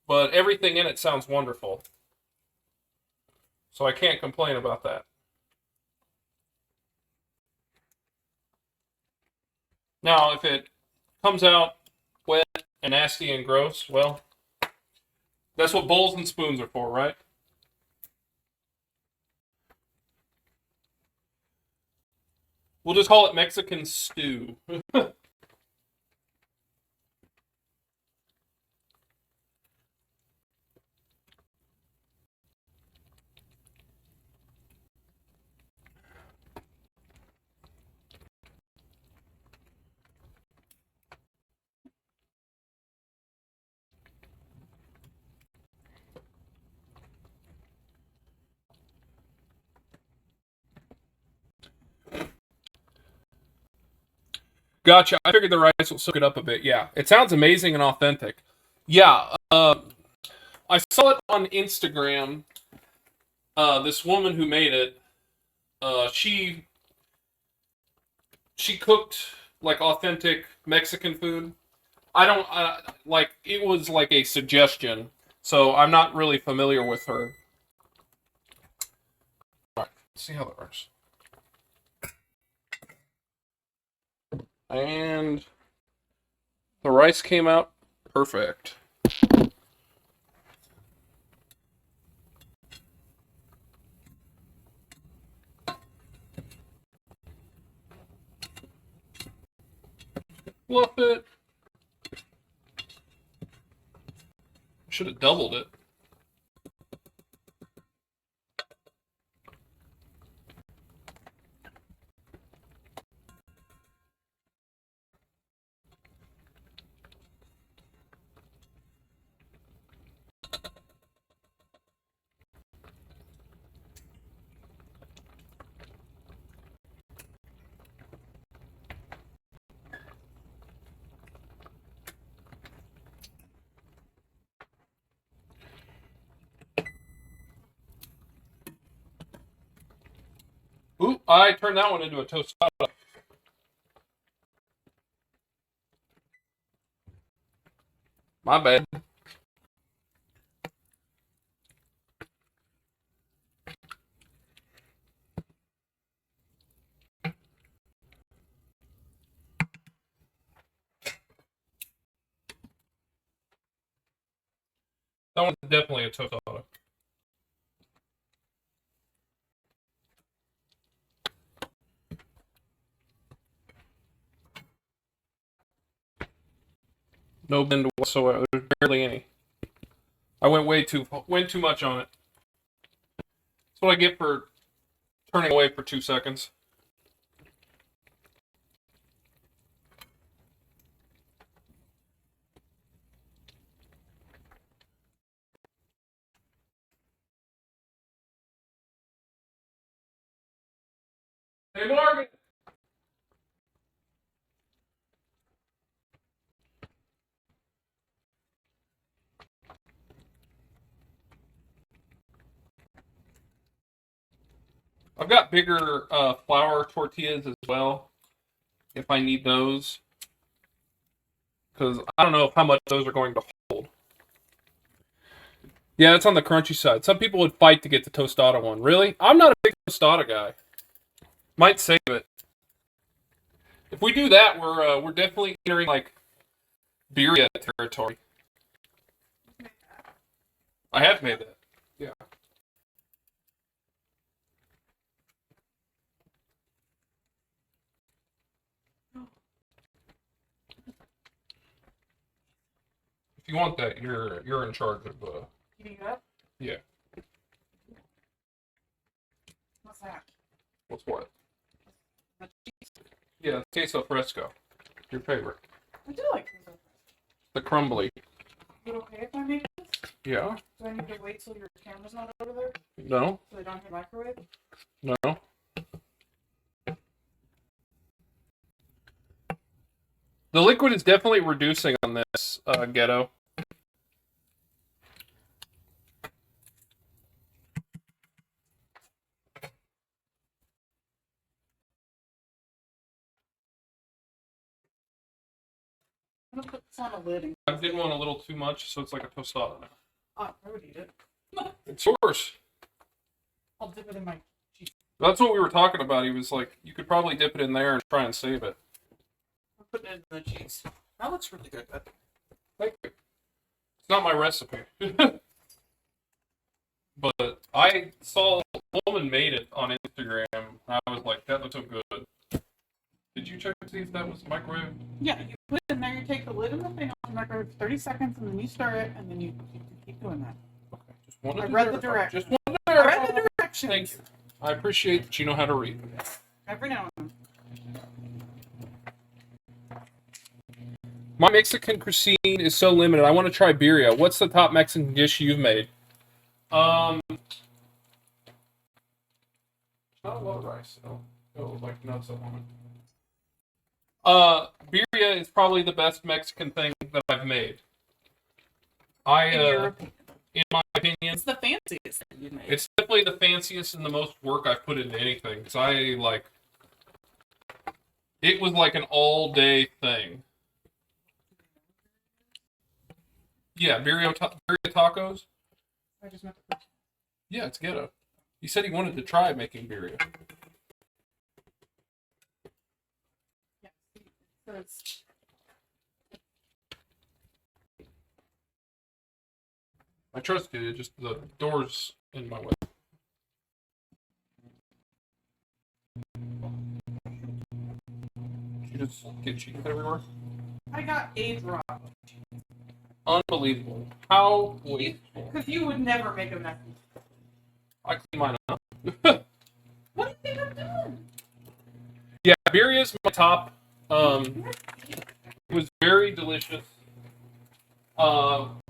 but everything in it sounds wonderful. So I can't complain about that. Now, if it comes out wet and nasty and gross, well, that's what bowls and spoons are for, right? We'll just call it Mexican stew. Gotcha. I figured the rice will soak it up a bit. Yeah, it sounds amazing and authentic. Yeah. I saw it on Instagram. This woman who made it, she cooked like authentic Mexican food. I don't like it was like a suggestion, so I'm not really familiar with her. All right, let's see how that works. And the rice came out perfect. Fluff it. Should have doubled it. Ooh, I turned that one into a tostada. My bad. That one's definitely a tostada. No bend whatsoever. There's barely any. I went too much on it. That's what I get for turning away for 2 seconds. Hey, Morgan! I've got bigger flour tortillas as well, if I need those. Because I don't know how much those are going to hold. Yeah, it's on the crunchy side. Some people would fight to get the tostada one. Really? I'm not a big tostada guy. Might save it. If we do that, we're definitely entering like birria territory. I have made that. Yeah. If you want that, you're in charge of. Heating it up? Yeah. What's that? What's what? The cheese. Yeah, queso fresco. Your favorite. I do like queso fresco. The crumbly. Is it okay if I make this? Yeah. Do I need to wait till your camera's not over there? No. So they don't hit microwave? No. The liquid is definitely reducing on this ghetto. I'm gonna put this on a lid. I did one a little too much, so it's like a tostada now. Oh, I would eat it. It's yours. I'll dip it in my cheese. That's what we were talking about. He was like, you could probably dip it in there and try and save it. I'm putting it in the cheese. That looks really good. Thank you. It's not my recipe. But I saw a woman made it on Instagram. And I was like, that looks so good. Did you check to see if that was microwave? Yeah, you put it in there, you take the lid and the thing off the microwave for 30 seconds, and then you stir it, and then you keep doing that. Okay. Just wanted I to read the verify. directions. Just wanted to I verify. read the directions. Thank you. I appreciate that you know how to read. Every now and then. My Mexican cuisine is so limited. I want to try birria. What's the top Mexican dish you've made? Not a lot of rice. Oh, like nuts on it. Birria is probably the best Mexican thing that I've made. in my opinion. It's the fanciest thing you made. It's definitely the fanciest and the most work I've put into anything. Because it was like an all-day thing. Yeah, birria tacos. I just meant the Yeah, it's ghetto. He said he wanted to try making birria. yeah. So it's I trust you, just the door's in my way. You just get cheese everywhere? I got a drop. Unbelievable. How wasteful. Because you would never make a mess. I clean mine up. What do you think I'm doing? Yeah, birria's my top. It was very delicious.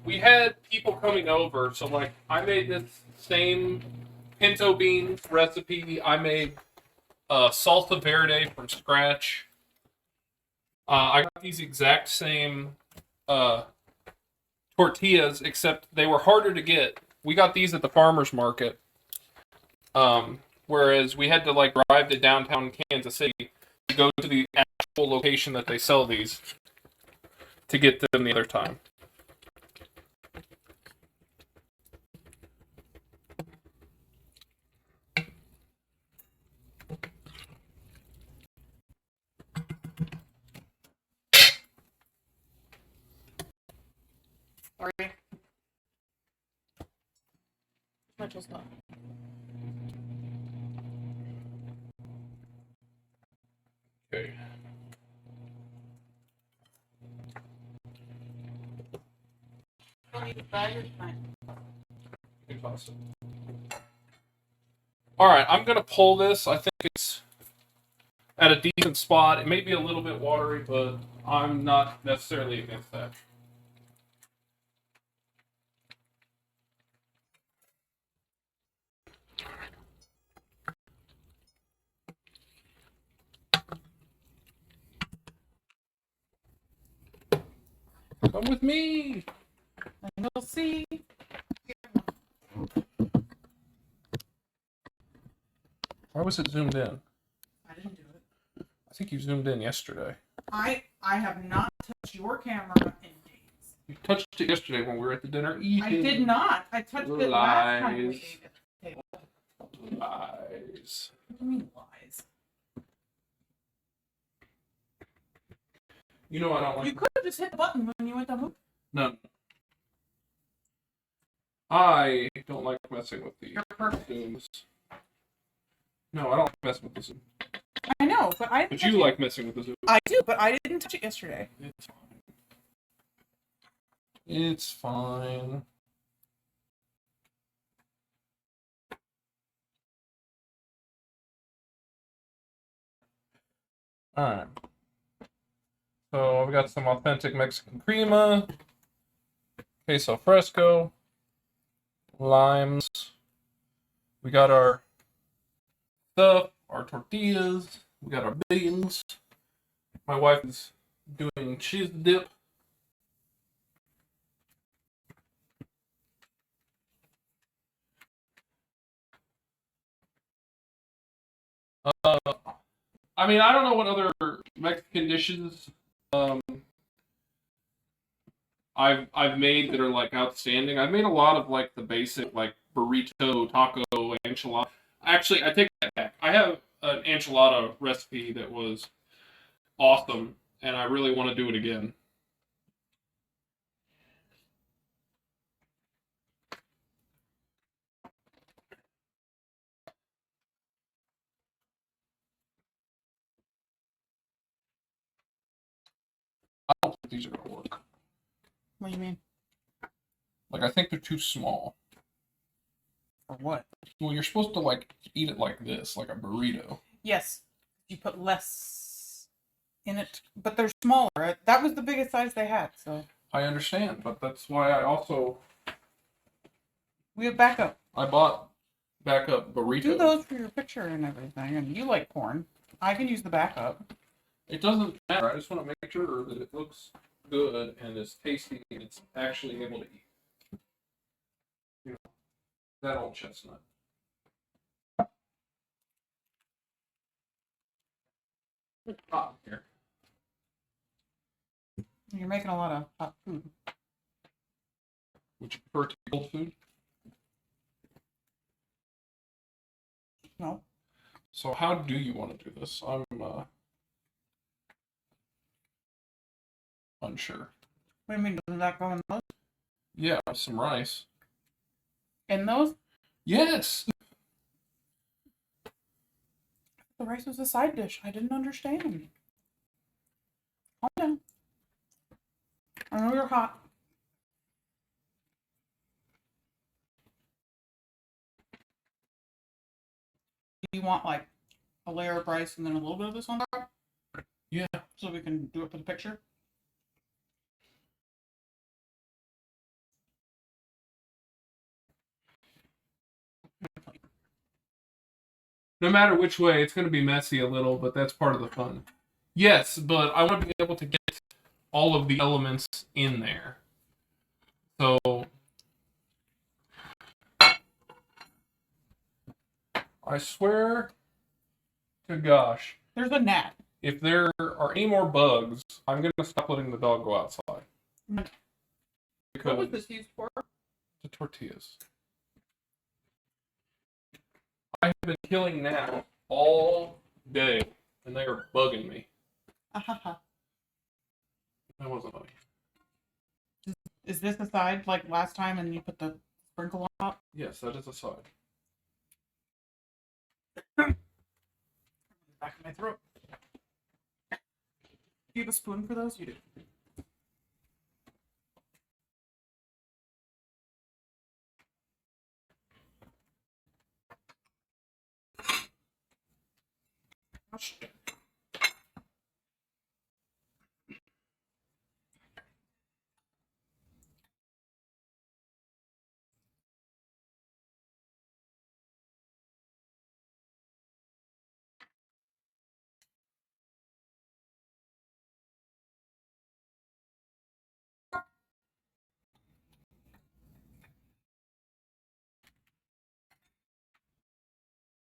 We had people coming over, so like I made this same pinto beans recipe. I made salsa verde from scratch. I got these exact same tortillas, except they were harder to get. We got these at the farmer's market, whereas we had to like drive to downtown Kansas City to go to the actual location that they sell these to get them the other time. Sorry. Much stuff. Okay. Alright, I'm going to pull this. I think it's at a decent spot. It may be a little bit watery, but I'm not necessarily against that. Come with me! And you'll see. Why was it zoomed in? I didn't do it. I think you zoomed in yesterday. I have not touched your camera in days. You touched it yesterday when we were at the dinner eating. I did not. I touched it last time we ate at the table. Lies. What do you mean lies? You know I don't like... You could have just hit the button when you went to move. No. I don't like messing with the You're perfect. zooms. No, I don't like messing with the zoom. I know, but I didn't But touch you it. like messing with the zoom. I do, but I didn't touch it yesterday. It's fine. It's fine. Alright. So we got some authentic Mexican crema, queso fresco, limes. We got our stuff, our tortillas. We got our beans. My wife is doing cheese dip. I mean, I don't know what other Mexican dishes I've made that are like outstanding. I've made a lot of like the basic like burrito, taco, enchilada. Actually, I take that back. I have an enchilada recipe that was awesome, and I really want to do it again. I don't think these are gonna work. What do you mean? Like, I think they're too small. For what? Well, you're supposed to like eat it like this, like a burrito. Yes. You put less in it, but they're smaller. That was the biggest size they had, so. I understand, but that's why I also We have backup. I bought backup burrito. Do those for your picture and everything, and you like corn. I can use the backup. It doesn't matter. I just want to make sure that it looks good and is tasty and it's actually able to eat. That old chestnut. It's hot here. You're making a lot of hot food. Would you prefer to cold food? No. So how do you want to do this? I'm unsure. What do you mean? Doesn't that go in those? Yeah, some rice. In those? Yes. The rice was a side dish. I didn't understand. Calm down. I know you're hot. Do you want like a layer of rice and then a little bit of this on top? Yeah. So we can do it for the picture? No matter which way, it's going to be messy a little, but that's part of the fun. Yes, but I want to be able to get all of the elements in there. So I swear to gosh, There's a gnat. if there are any more bugs, I'm going to stop letting the dog go outside. What was this used for? The tortillas. I have been killing gnats all day, and they are bugging me. That wasn't funny. Is this a side like last time and you put the sprinkle on top? Yes, that is a side. Back of my throat. Do you have a spoon for those? You do.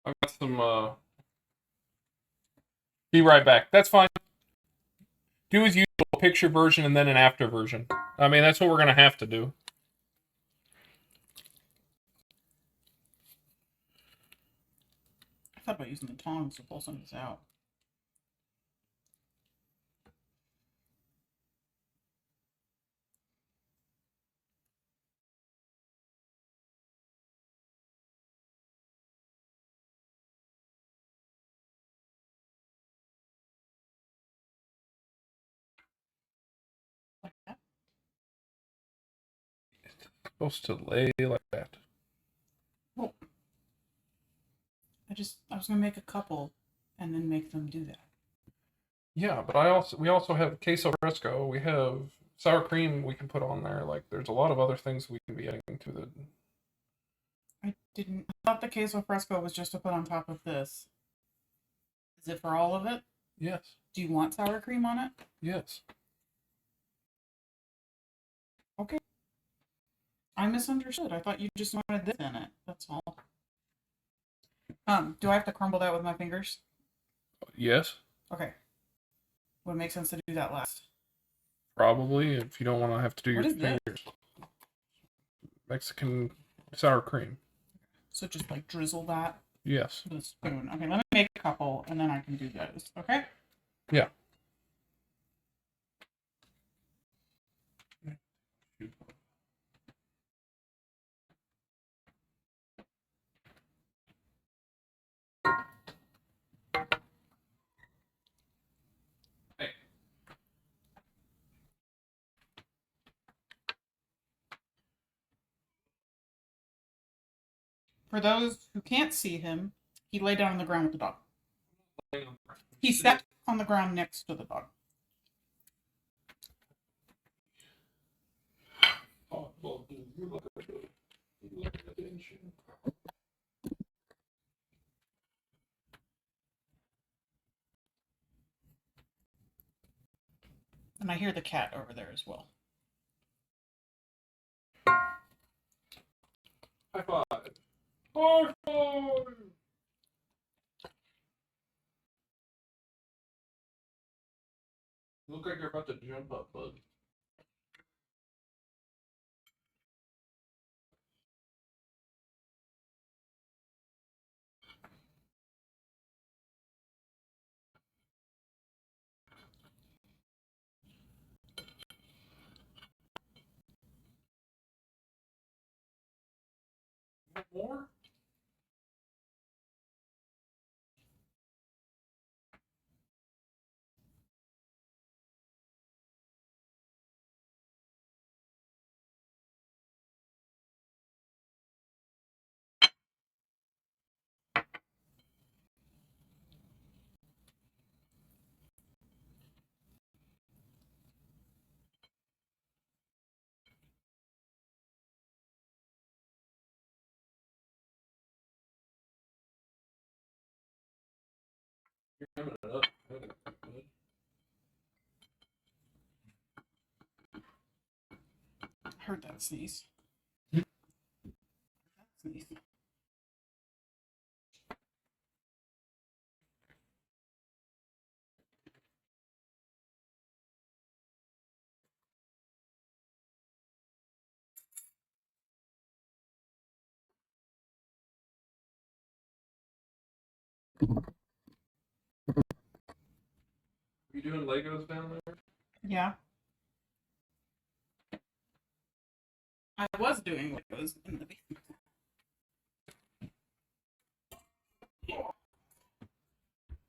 I've got some, Be right back. That's fine. Do as usual, picture version and then an after version. I mean, that's what we're going to have to do. I thought about using the tongs to pull some of this out. Like that? It's supposed to lay like that. Oh. I was gonna make a couple and then make them do that. Yeah, but we also have queso fresco. We have sour cream we can put on there. Like, there's a lot of other things we can be adding to the. I thought the queso fresco was just to put on top of this. Is it for all of it? Yes. Do you want sour cream on it? Yes. Okay. I misunderstood. I thought you just wanted this in it. That's all. Do I have to crumble that with my fingers? Yes. Okay. Would it make sense to do that last? Probably, if you don't want to have to do What your is this? fingers. Mexican sour cream. So just like drizzle that Yes. with a spoon. Okay, let me make a couple and then I can do those. Okay? Yeah. For those who can't see him, he lay down on the ground with the dog. He sat on the ground next to the dog. And I hear the cat over there as well. High five. High five! Look like you're about to jump up, bud. More? You're coming up. Good. I heard that sneeze. Sneeze. Are you doing Legos down there? Yeah. I was doing Legos in the basement.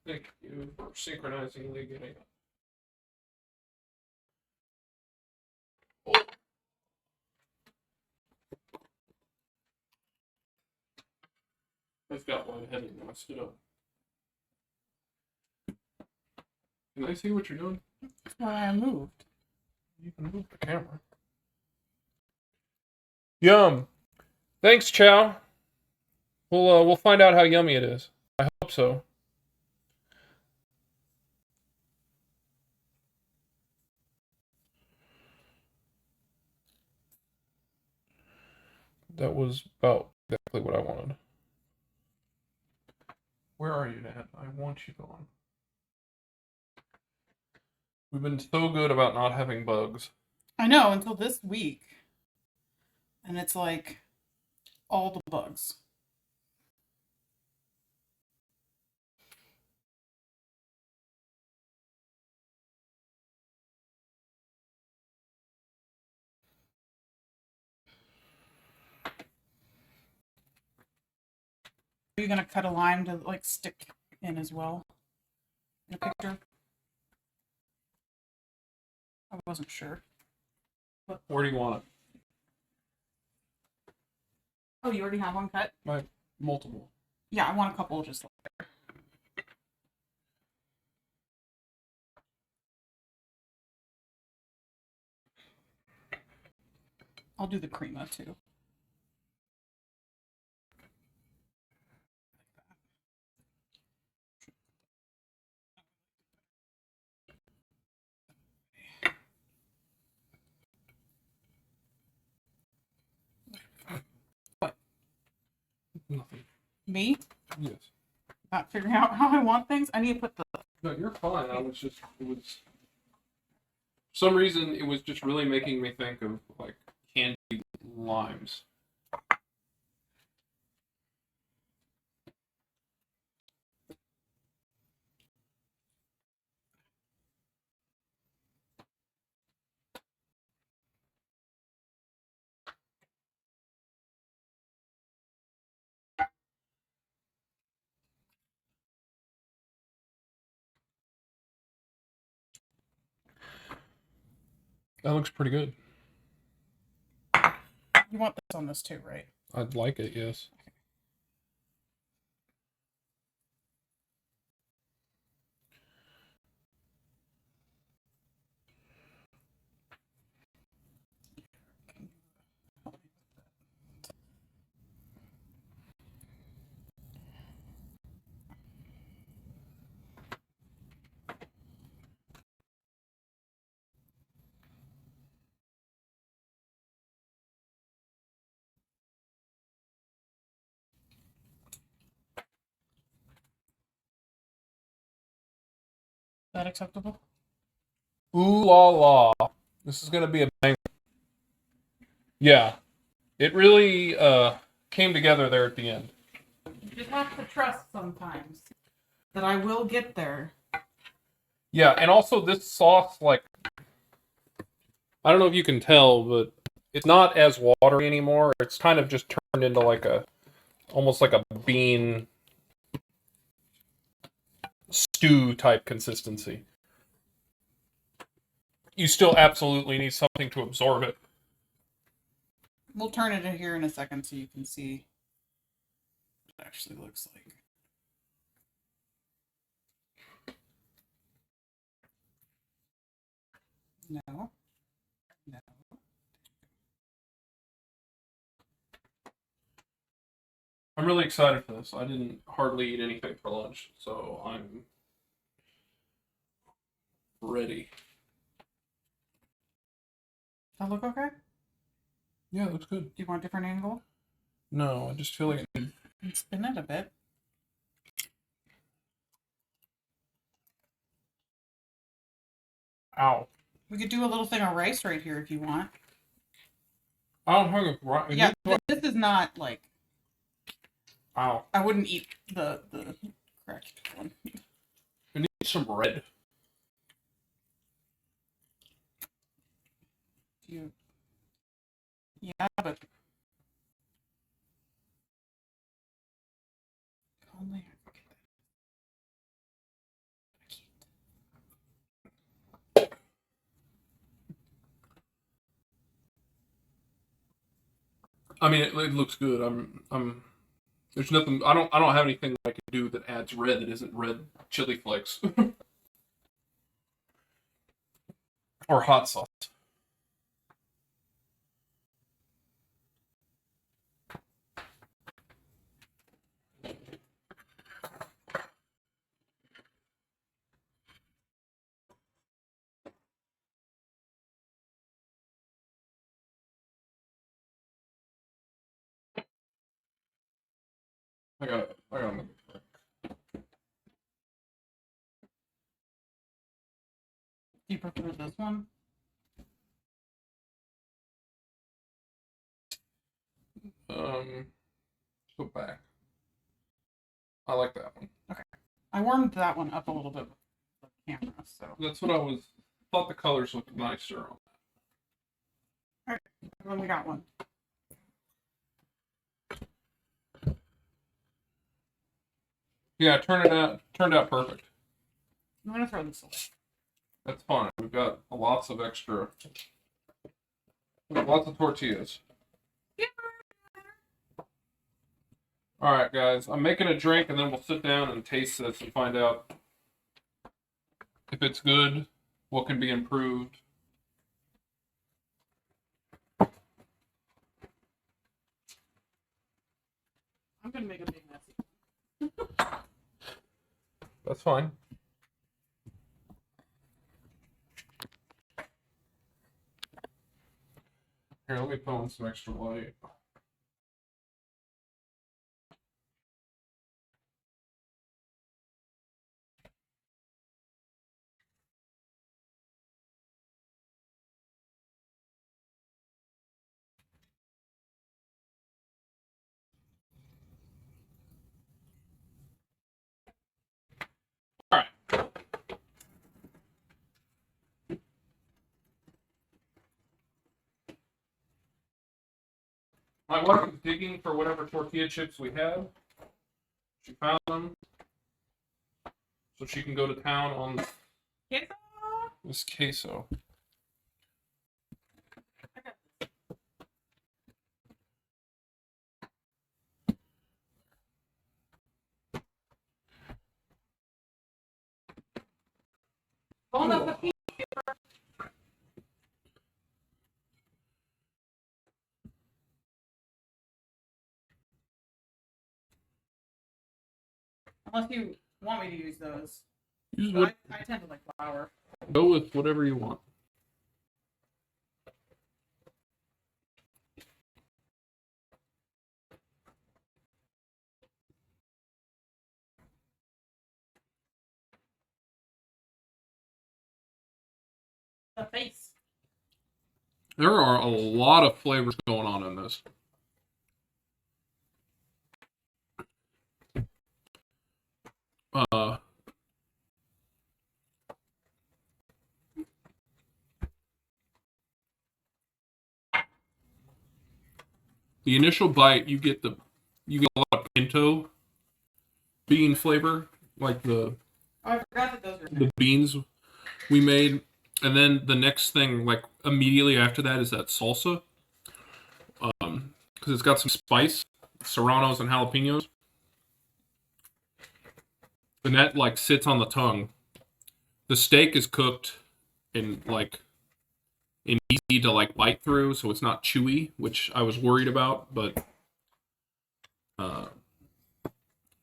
Thank you for synchronizingly getting up. Oh. I've got one heading when I stood up. Can I see what you're doing? That's why I moved. You can move the camera. Yum. Thanks, Chow. We'll find out how yummy it is. I hope so. That was about exactly what I wanted. Where are you, Dad? I want you gone. We've been so good about not having bugs. I know, until this week. And it's like all the bugs. Are you gonna cut a line to like stick in as well? In a picture? I wasn't sure. Where do you want it? Oh, you already have one cut? Multiple. Yeah, I want a couple just like there. I'll do the crema too. What? Nothing. Me? Yes. Not figuring out how I want things? I need to put the... No, you're fine. It was, for some reason, it was just really making me think of, like, candied limes. That looks pretty good. You want this on this too, right? I'd like it, yes. that acceptable? Ooh la la. This is gonna be a bang. Yeah. It really came together there at the end. You just have to trust sometimes that I will get there. Yeah, and also this sauce, like, I don't know if you can tell, but it's not as watery anymore. It's kind of just turned into like almost like a bean stew type consistency. You still absolutely need something to absorb it. We'll turn it in here in a second so you can see what it actually looks like. No. No. I'm really excited for this. I didn't hardly eat anything for lunch, so I'm ready. Does that look okay? Yeah, it looks good. Do you want a different angle? No, I just feel like And spin it a bit. Ow. We could do a little thing of rice right here if you want. I don't think it's right. Yeah, this is not like. Ow. I wouldn't eat the correct one. It needs some red. Yeah, but only I could get that. I can't. I mean, it looks good. There's nothing. I don't have anything I can do that adds red that isn't red chili flakes or hot sauce. I got it. Do you prefer this one? Go back. I like that one. Okay. I warmed that one up a little bit with the camera, so. That's what I thought the colors looked nicer on that. Alright, then we got one. Yeah, turned out perfect. I'm gonna throw this away. That's fine. We've got lots of tortillas. Yeah. All right, guys. I'm making a drink, and then we'll sit down and taste this and find out if it's good, what can be improved. I'm gonna make a big mess. That's fine. Here, let me put on some extra light. All right. My wife is digging for whatever tortilla chips we have. She found them, so she can go to town on this queso. Hold up the piece. Unless you want me to use those. Use But I tend to like flour. Go with whatever you want. face. There are a lot of flavors going on in this. The initial bite, you get a lot of Pinto bean flavor, like Oh, I forgot that those were. the beans we made, and then the next thing, like immediately after that, is that salsa, because it's got some spice, serranos and jalapenos, and that like sits on the tongue. The steak is cooked in easy to like bite through, so it's not chewy, which I was worried about, but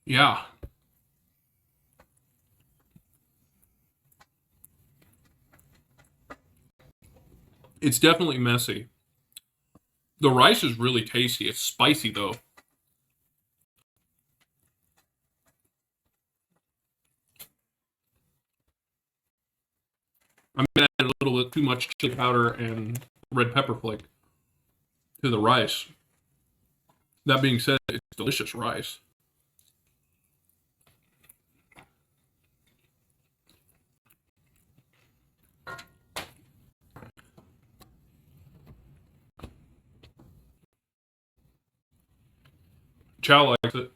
yeah. It's definitely messy. The rice is really tasty. It's spicy though. I'm gonna add a little bit too much chili powder and red pepper flake to the rice. That being said, it's delicious rice. Chow likes it.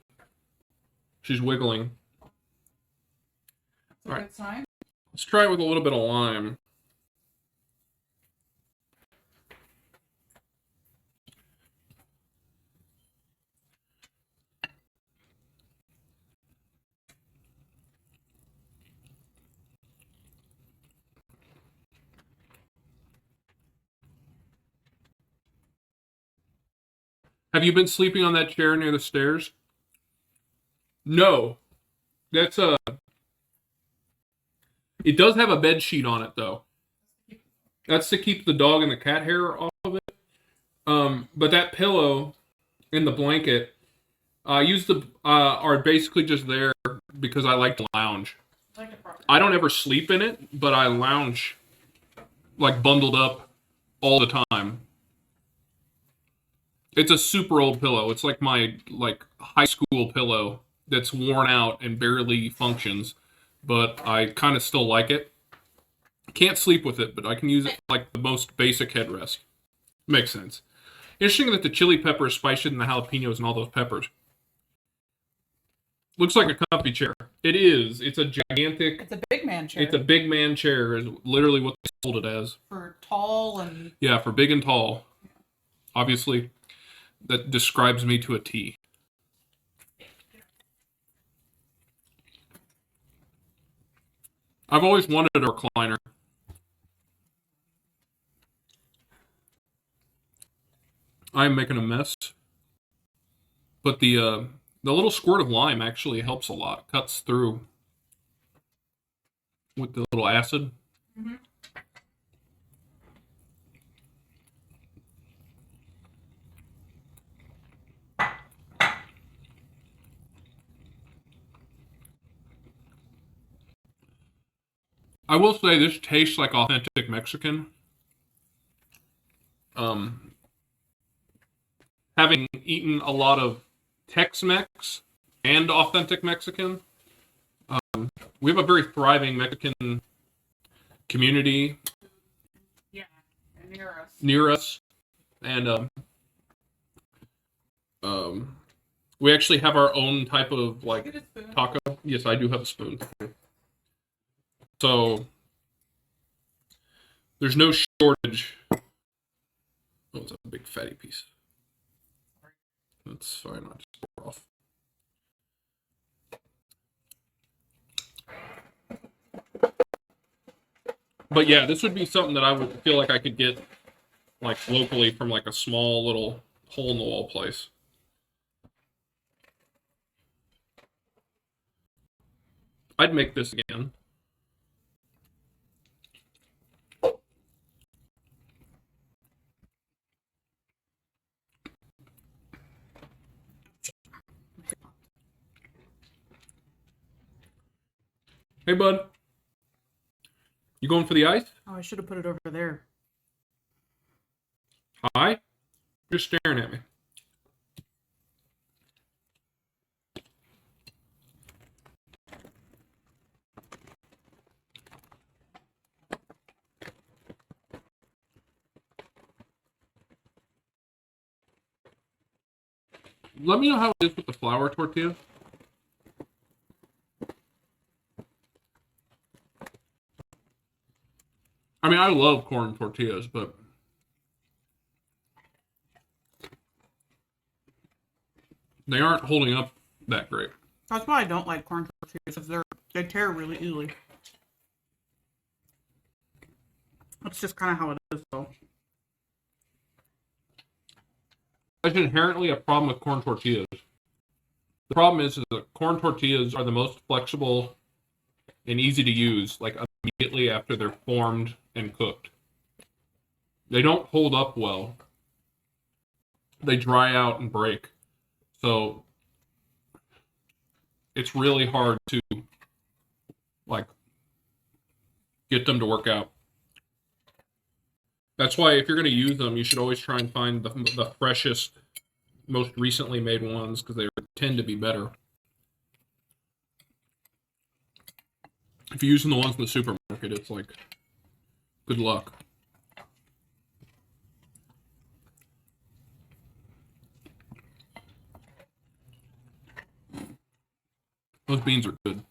She's wiggling. It's a good sign. Let's try it with a little bit of lime. Have you been sleeping on that chair near the stairs? No. That's it does have a bed sheet on it though. That's to keep the dog and the cat hair off of it. But that pillow and the blanket, are basically just there because I like to lounge. I don't ever sleep in it, but I lounge like bundled up all the time. It's a super old pillow. It's like my high school pillow that's worn out and barely functions, but I kind of still like it. Can't sleep with it, but I can use it like the most basic headrest. Makes sense. Interesting that the chili pepper is spicier than the jalapenos and all those peppers. Looks like a comfy chair. It is. It's a gigantic. It's a big man chair. It's a big man chair. Is literally what they sold it as. For tall and. Yeah, for big and tall. Obviously, that describes me to a T. I've always wanted a recliner. I'm making a mess. But the little squirt of lime actually helps a lot. Cuts through with the little acid. Mm-hmm. I will say this tastes like authentic Mexican. Having eaten a lot of Tex-Mex and authentic Mexican, we have a very thriving Mexican community. Yeah, near us. Near us, and we actually have our own type of like taco. Yes, I do have a spoon. So there's no shortage. Oh, it's a big fatty piece. That's fine. I'll just pour it off. But yeah, this would be something that I would feel like I could get like locally from like a small little hole in the wall place. I'd make this again. Hey, bud. You going for the ice? Oh, I should have put it over there. Hi? You're staring at me. Let me know how it is with the flour tortilla. I mean, I love corn tortillas, but they aren't holding up that great. That's why I don't like corn tortillas, because they tear really easily. That's just kind of how it is, though. That's inherently a problem with corn tortillas. The problem is that corn tortillas are the most flexible and easy to use, like immediately after they're formed and cooked. They don't hold up well. They dry out and break. So it's really hard to like get them to work out. That's why if you're going to use them, you should always try and find the freshest, most recently made ones, because they tend to be better. If you're using the ones in the supermarket, it's like, good luck. Those beans are good.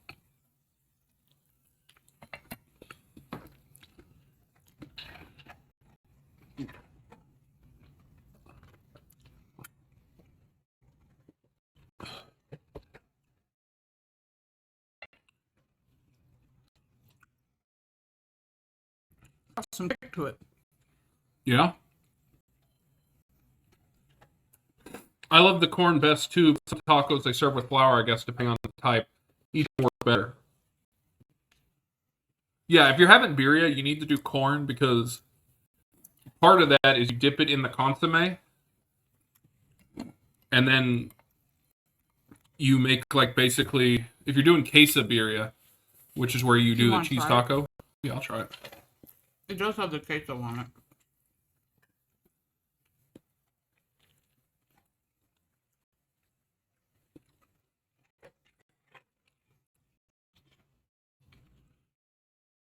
Got some kick to it. Yeah. I love the corn best too. Some tacos they serve with flour, I guess, depending on the type. Each one works better. Yeah, if you're having birria, you need to do corn because part of that is you dip it in the consomme and then you make like basically, if you're doing quesabirria, which is where you do the cheese taco. Yeah, I'll try it. It does have the queso on it.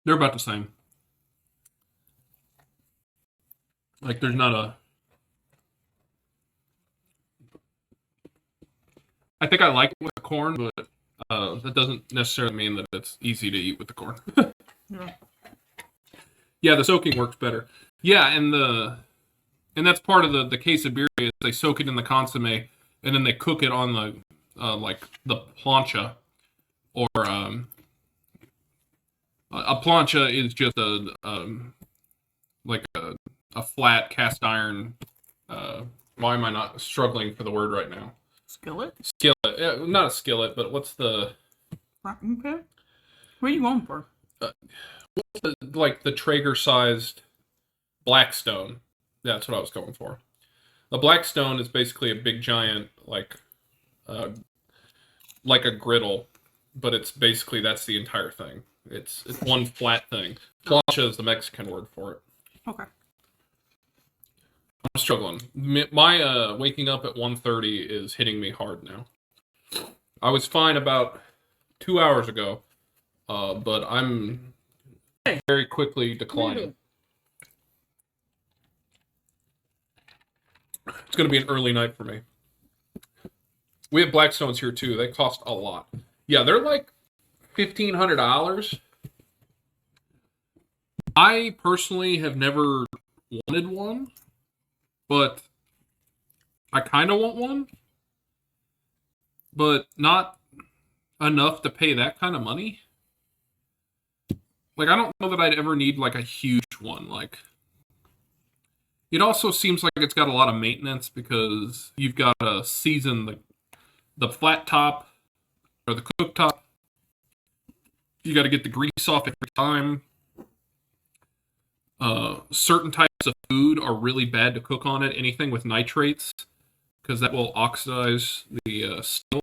They're about the same. Like, there's not a... I think I like it with the corn, but that doesn't necessarily mean that it's easy to eat with the corn. Yeah. Yeah, the soaking works better. Yeah, and that's part of the quesabirria is they soak it in the consomme, and then they cook it on the, like, the plancha, or, a plancha is just a flat cast iron. Why am I not struggling for the word right now? Skillet? Skillet, not a skillet, but what's the? Okay. What are you going for? Like the Traeger-sized Blackstone. That's what I was going for. The Blackstone is basically a big giant like a griddle, but it's basically that's the entire thing. It's one flat thing. Plancha is the Mexican word for it. Okay. I'm struggling. My waking up at 1:30 is hitting me hard now. I was fine about 2 hours ago, but I'm very quickly declining. It's going to be an early night for me. We have Blackstones here too. They cost a lot. Yeah, they're like $1,500. I personally have never wanted one, but I kind of want one, but not enough to pay that kind of money. Like, I don't know that I'd ever need like a huge one. Like, it also seems like it's got a lot of maintenance because you've got to season the flat top or the cooktop. You got to get the grease off every time. Certain types of food are really bad to cook on it. Anything with nitrates, because that will oxidize the steel.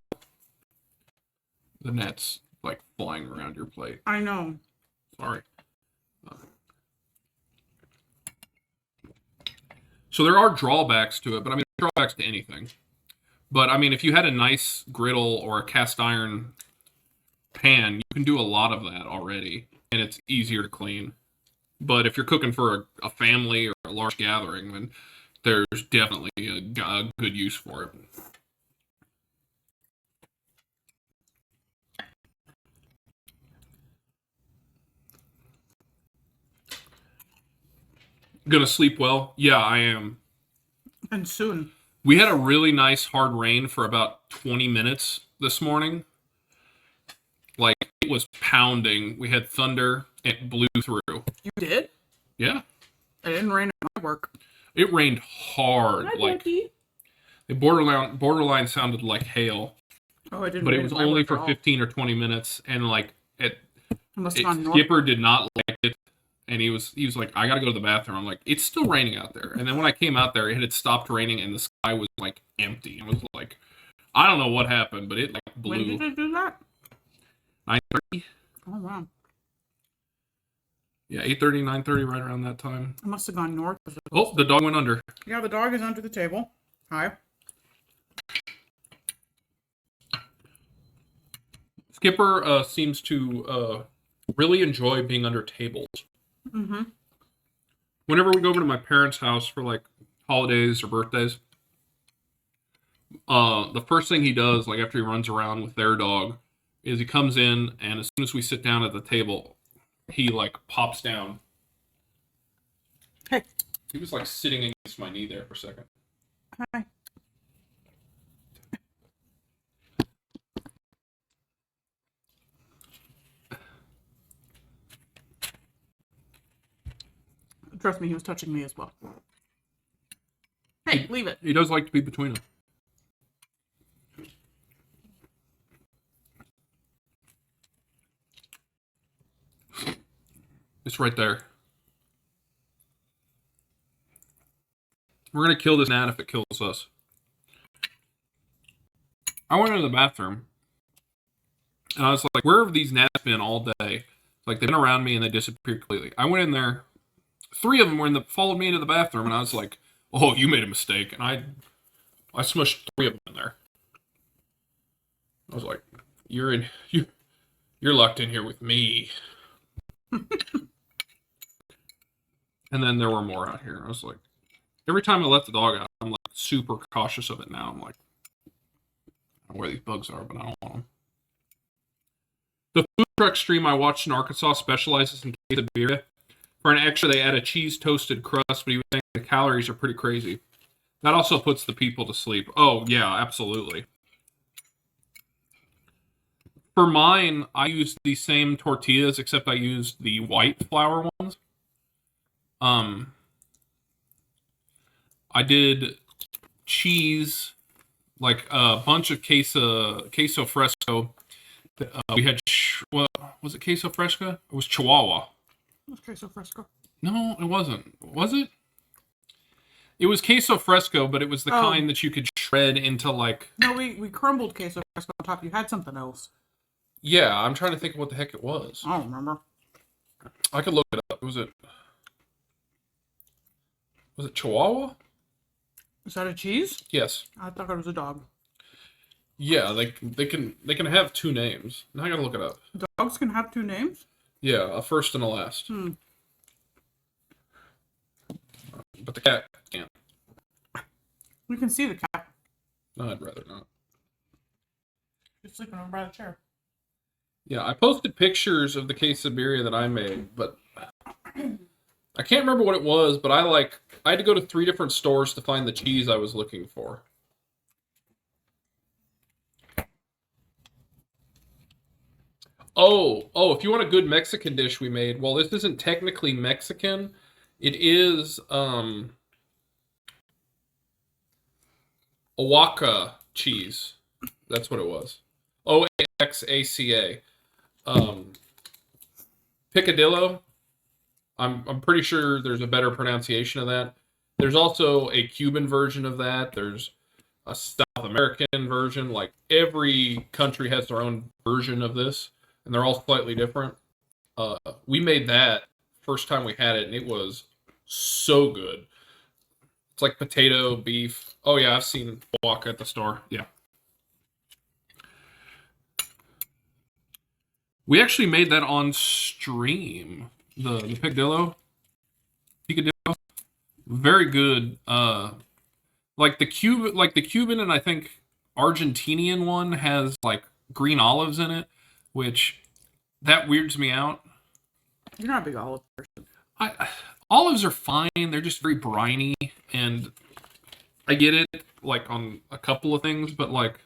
The net's like flying around your plate. I know. Sorry. So there are drawbacks to it, but I mean, drawbacks to anything. But I mean, if you had a nice griddle or a cast iron pan, you can do a lot of that already, and it's easier to clean. But if you're cooking for a family or a large gathering, then there's definitely a good use for it. Gonna sleep well? Yeah, I am. And soon. We had a really nice hard rain for about 20 minutes this morning. Like, it was pounding. We had thunder. It blew through. You did? Yeah. It didn't rain at my work. It rained hard. Hi, like, Becky. it borderline sounded like hail. Oh, it didn't. But rain it was at my only work for at all. 15 or 20 minutes, and like Must have gone north. Skipper did not like it, and he was like, I gotta go to the bathroom. I'm like, it's still raining out there. And then when I came out there, it had stopped raining, and the sky was like empty. It was like, I don't know what happened, but it like blew. When did it do that? 9:30. Oh wow. Yeah, 8:30, 9:30, right around that time. It must have gone north. Oh, the dog went under. Yeah, the dog is under the table. Hi. Skipper seems to really enjoy being under tables. Mm-hmm. Whenever we go over to my parents' house for like holidays or birthdays, the first thing he does, like after he runs around with their dog, is he comes in, and as soon as we sit down at the table, he like pops down. Hey. He was like sitting against my knee there for a second. Hi. Trust me, he was touching me as well. Hey, leave it. He does like to be between them. It's right there. We're going to kill this gnat if it kills us. I went into the bathroom, and I was like, where have these gnats been all day? Like, they've been around me, and they disappeared completely. I went in there. 3 of them followed me into the bathroom, and I was like, oh, you made a mistake. And I smushed 3 of them in there. I was like, you're locked in here with me. And then there were more out here. I was like, every time I let the dog out, I'm like super cautious of it now. I'm like, I don't know where these bugs are, but I don't want them. The food truck stream I watched in Arkansas specializes in quesadilla. For an extra, they add a cheese toasted crust, but you would think the calories are pretty crazy. That also puts the people to sleep. Oh, yeah, absolutely. For mine, I used the same tortillas, except I used the white flour ones. I did cheese, like a bunch of queso fresco. We had, was it queso fresco? It was Chihuahua. It's queso fresco. No, it wasn't. Was it? It was queso fresco, but it was the kind that you could shred into like... No, we crumbled queso fresco on top. You had something else. Yeah, I'm trying to think of what the heck it was. I don't remember. I could look it up. Was it Chihuahua? Is that a cheese? Yes. I thought it was a dog. Yeah, they can have 2 names. Now I gotta look it up. Dogs can have 2 names? Yeah, a first and a last. But the cat can't. We can see the cat. No, I'd rather not. She's sleeping over by the chair. Yeah, I posted pictures of the quesadilla that I made, but I can't remember what it was, but I had to go to 3 different stores to find the cheese I was looking for. Oh, if you want a good Mexican dish we made, well, this isn't technically Mexican. It is, Oaxaca cheese. That's what it was. Oaxaca. Picadillo. I'm pretty sure there's a better pronunciation of that. There's also a Cuban version of that. There's a South American version. Like, every country has their own version of this, and they're all slightly different. We made that first time we had it, and it was so good. It's like potato, beef. Oh yeah, I've seen wok at the store. Yeah. We actually made that on stream. The picadillo. Picadillo. Very good. Like the Cuban and I think Argentinian one has like green olives in it, which that weirds me out. You're not a big olive person. Olives are fine. They're just very briny, and I get it like on a couple of things, but like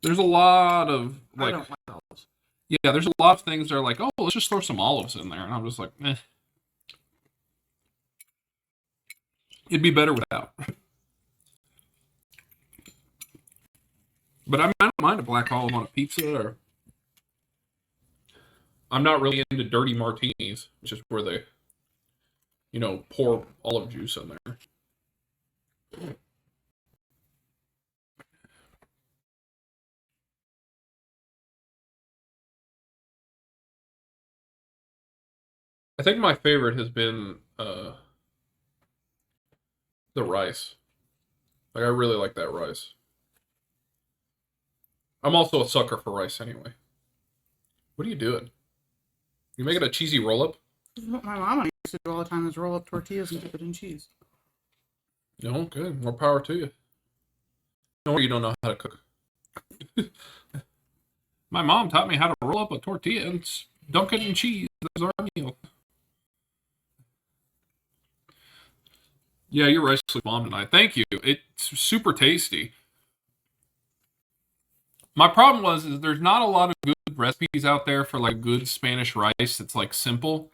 there's a lot of like I don't like olives. yeah, there's a lot of things that are like, oh, let's just throw some olives in there, and I'm just like, eh. It'd be better without. But I don't mind a black olive on a pizza, or I'm not really into dirty martinis, which is where they, pour olive juice in there. I think my favorite has been the rice. Like, I really like that rice. I'm also a sucker for rice anyway. What are you doing? You making a cheesy roll-up? This is what my mama used to do all the time, is roll up tortillas and dip it in cheese. No, good. More power to you. No, you don't know how to cook. My mom taught me how to roll up a tortilla and dunk it in cheese. That was our meal. Yeah, you're rice with mom tonight. Thank you. It's super tasty. My problem is there's not a lot of good recipes out there for like good Spanish rice that's like simple.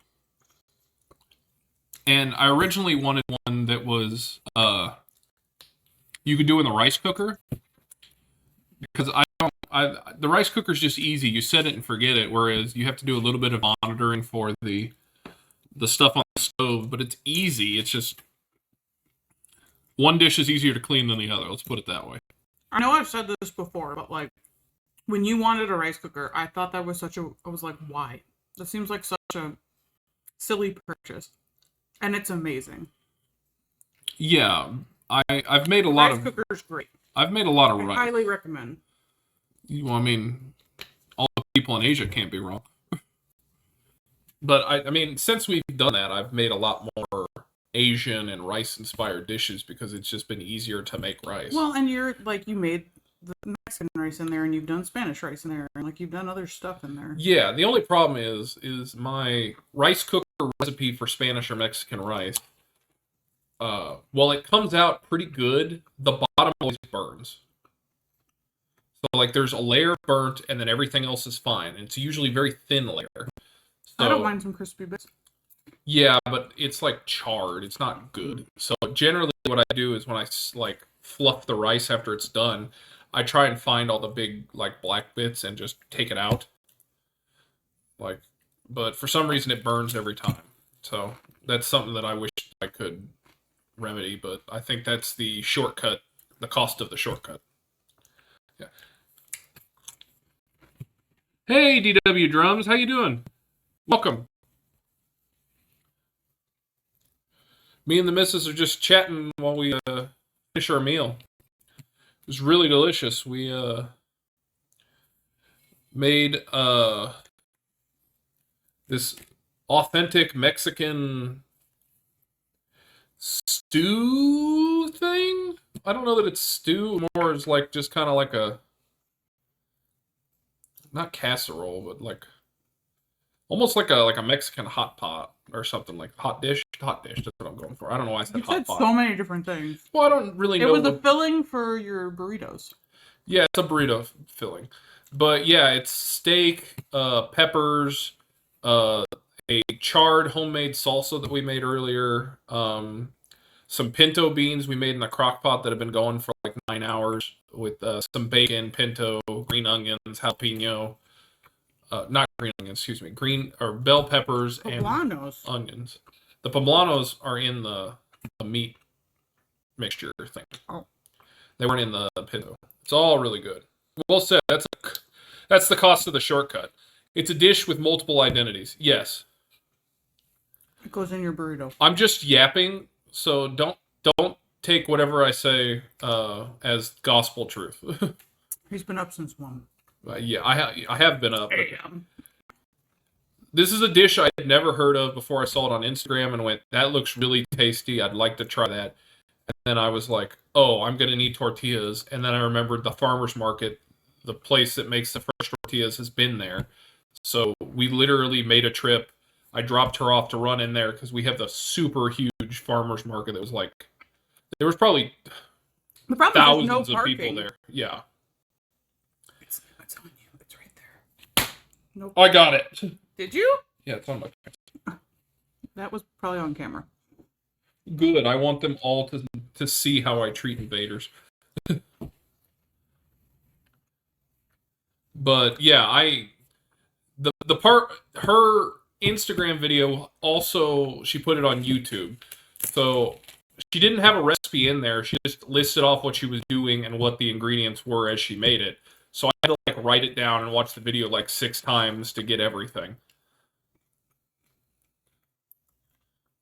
And I originally wanted one that was you could do in the rice cooker, because the rice cooker's just easy. You set it and forget it, whereas you have to do a little bit of monitoring for the stuff on the stove, but it's easy. It's just one dish is easier to clean than the other. Let's put it that way. I know I've said this before, but like when you wanted a rice cooker, I thought that was I was like, why? That seems like such a silly purchase. And it's amazing. Yeah, I've made a lot of rice cooker's great. I've made a lot of I rice. highly recommend. Well, I mean, all the people in Asia can't be wrong. But I mean, since we've done that, I've made a lot more Asian and rice-inspired dishes because it's just been easier to make rice. Well, and you made the Mexican rice in there, and you've done Spanish rice in there, and like you've done other stuff in there. Yeah, the only problem is my rice cooker recipe for Spanish or Mexican rice. While it comes out pretty good, the bottom always burns. So like there's a layer burnt, and then everything else is fine. And it's usually a very thin layer. So, I don't mind some crispy bits. Yeah, but it's like charred. It's not good. So generally what I do is when I like fluff the rice after it's done, I try and find all the big like black bits and just take it out. But for some reason it burns every time. So that's something that I wish I could remedy, but I think that's the shortcut, the cost of the shortcut. Yeah. Hey, DW Drums, how you doing? Welcome. Me and the missus are just chatting while we finish our meal. It was really delicious. We made this authentic Mexican stew thing. I don't know that it's stew, more is like just kind of like a, not casserole, but like almost like a Mexican hot pot or something, like hot dish. That's what I'm going for. I don't know why I said You hot said pot. so many different things. Well, I don't really know. It was a filling for your burritos. Yeah, it's a burrito filling. But yeah, it's steak, peppers, a charred homemade salsa that we made earlier, some pinto beans we made in a crock pot that have been going for like 9 hours with some bacon, pinto, green onions, jalapeno. Not green onions, excuse me. Green or bell peppers Poblanos. and onions. The poblanos are in the meat mixture thing. Oh. They weren't in the pinto. It's all really good. Well said. That's the cost of the shortcut. It's a dish with multiple identities. Yes. It goes in your burrito. I'm just yapping So don't take whatever I say as gospel truth. He's been up since 1 Yeah, I have been up. a.m. This is a dish I had never heard of before I saw it on Instagram and went, that looks really tasty. I'd like to try that. And then I was like, oh, I'm going to need tortillas. And then I remembered the farmer's market, the place that makes the fresh tortillas, has been there. So we literally made a trip. I dropped her off to run in there because we have the super huge farmer's market that was like, there was probably The problem is thousands no of parking. people there. Yeah. I'm telling you, it's right there. Nope. I got it. Did you? Yeah, it's on my. That was probably on camera. Good. I want them all to see how I treat invaders. But yeah, the part, her Instagram video also, she put it on YouTube. So she didn't have a recipe in there. She just listed off what she was doing and what the ingredients were as she made it. So I had to like write it down and watch the video like 6 times to get everything.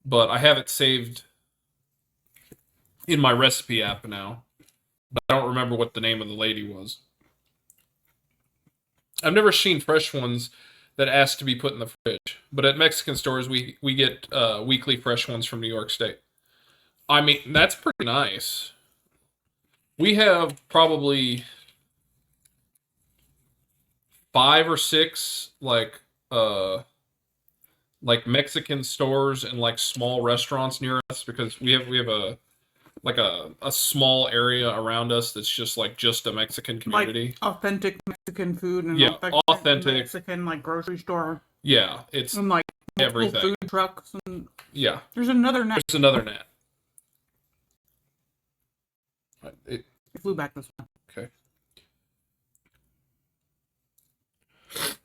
But I have it saved in my recipe app now. But I don't remember what the name of the lady was. I've never seen fresh ones that ask to be put in the fridge. But at Mexican stores, we get weekly fresh ones from New York State. I mean, that's pretty nice. We have probably 5 or 6 like Mexican stores and like small restaurants near us, because we have a small area around us that's just a Mexican community. Like authentic Mexican food and Yeah, authentic Mexican like grocery store. Yeah, it's and like multiple everything. food trucks and Yeah. There's another net. There's another net. It flew back this way. Okay.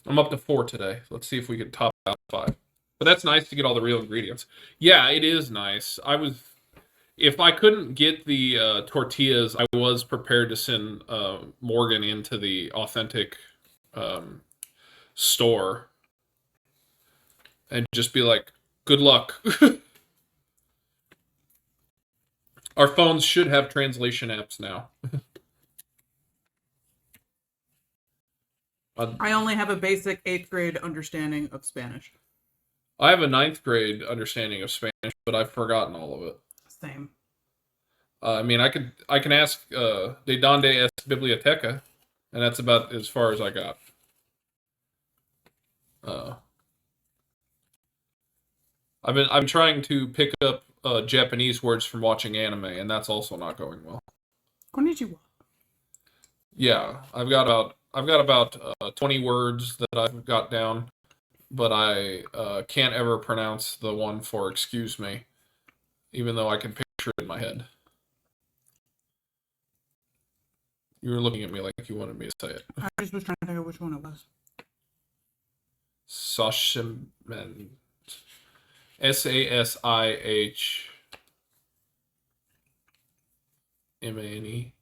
I'm up to 4 today. Let's see if we can top out 5. But that's nice to get all the real ingredients. Yeah, it is nice. If I couldn't get the tortillas, I was prepared to send Morgan into the authentic store and just be like, good luck. Our phones should have translation apps now. I only have a basic 8th grade understanding of Spanish. I have a 9th grade understanding of Spanish, but I've forgotten all of it. Same. I mean, I can ask de donde es biblioteca, and that's about as far as I got. I'm trying to pick up Japanese words from watching anime, and that's also not going well. Konnichiwa. Yeah, I've got about 20 words that I've got down, but I can't ever pronounce the one for excuse me, even though I can picture it in my head. You were looking at me like you wanted me to say it. I just was trying to think of which one it was. Sashimi. Sashimane.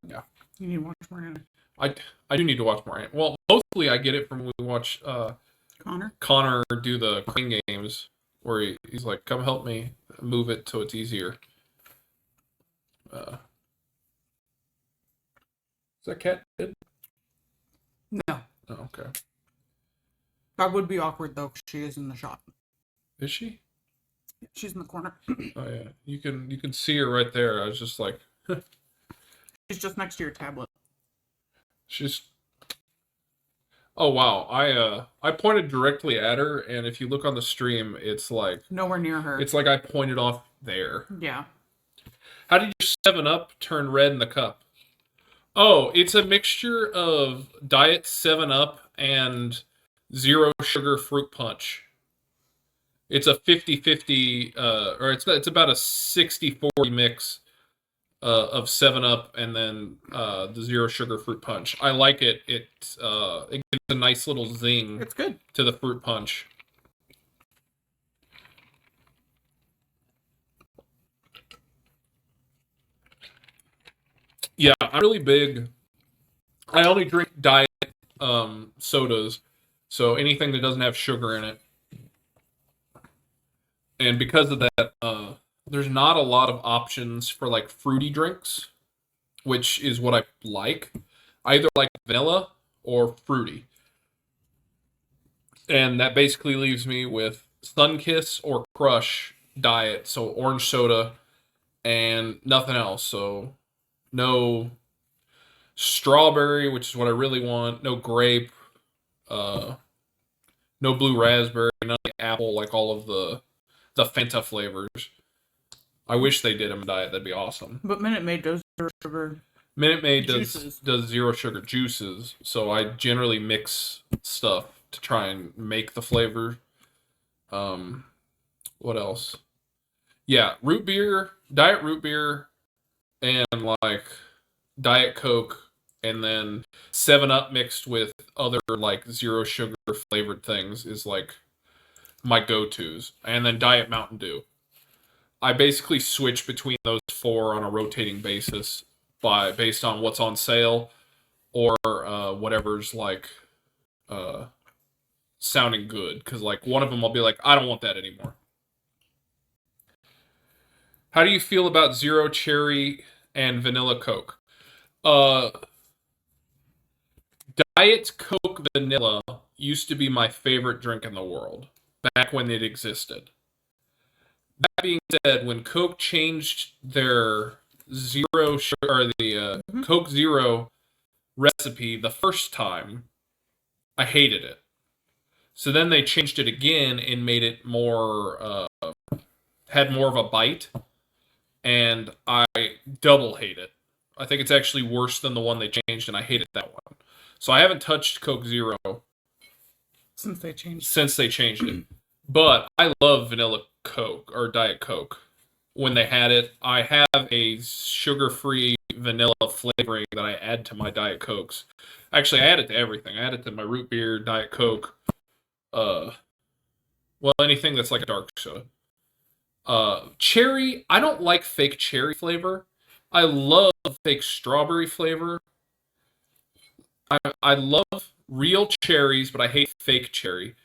Yeah. You need to watch more anime. I do need to watch more anime. Well, mostly I get it from when we watch Connor do the crane games, where he's like, come help me move it so it's easier. Is that cat dead? No. Oh, okay. That would be awkward though, 'cause she is in the shot. Is she? She's in the corner. Oh yeah. You can see her right there. I was just like She's just next to your tablet. she's Oh wow. I pointed directly at her, and if you look on the stream, it's like Nowhere near her. it's like I pointed off there. Yeah. How did your 7-Up turn red in the cup? Oh, it's a mixture of Diet 7-Up and zero sugar fruit punch. It's a 50-50, or it's about a 60-40 mix of 7-Up and then the zero sugar fruit punch. I like it. It gives a nice little zing. It's good to the fruit punch. Yeah, I'm really big. I only drink diet sodas, so anything that doesn't have sugar in it. And because of that, there's not a lot of options for like fruity drinks, which is what I like. I either like vanilla or fruity. And that basically leaves me with Sunkiss or Crush diet, so orange soda and nothing else. So no strawberry, which is what I really want, no grape, uh, no blue raspberry, no apple, like all of the Fanta flavors. I wish they did them diet. That'd be awesome. But Minute Maid does zero sugar Minute Maid juices. does zero sugar juices, so I generally mix stuff to try and make the flavor. What else? Yeah, diet root beer, and like Diet Coke, and then 7-Up mixed with other like zero sugar flavored things is like my go-tos, and then Diet Mountain Dew. I basically switch between those four on a rotating basis based on what's on sale or whatever's like sounding good. Because like one of them, I'll be like, I don't want that anymore. How do you feel about zero cherry and vanilla Coke? Diet Coke vanilla used to be my favorite drink in the world back when it existed. That being said, when Coke changed their zero sugar or the Coke Zero recipe the first time, I hated it. So then they changed it again and made it more had more of a bite, and I double hate it. I think it's actually worse than the one they changed, and I hated that one. So I haven't touched Coke Zero Since they changed. it. But I love vanilla Coke or Diet Coke. When they had it, I have a sugar-free vanilla flavoring that I add to my Diet Cokes. Actually, I add it to everything. I add it to my root beer, Diet Coke, anything that's like a dark soda. Cherry, I don't like fake cherry flavor. I love fake strawberry flavor. I love real cherries, but I hate fake cherry.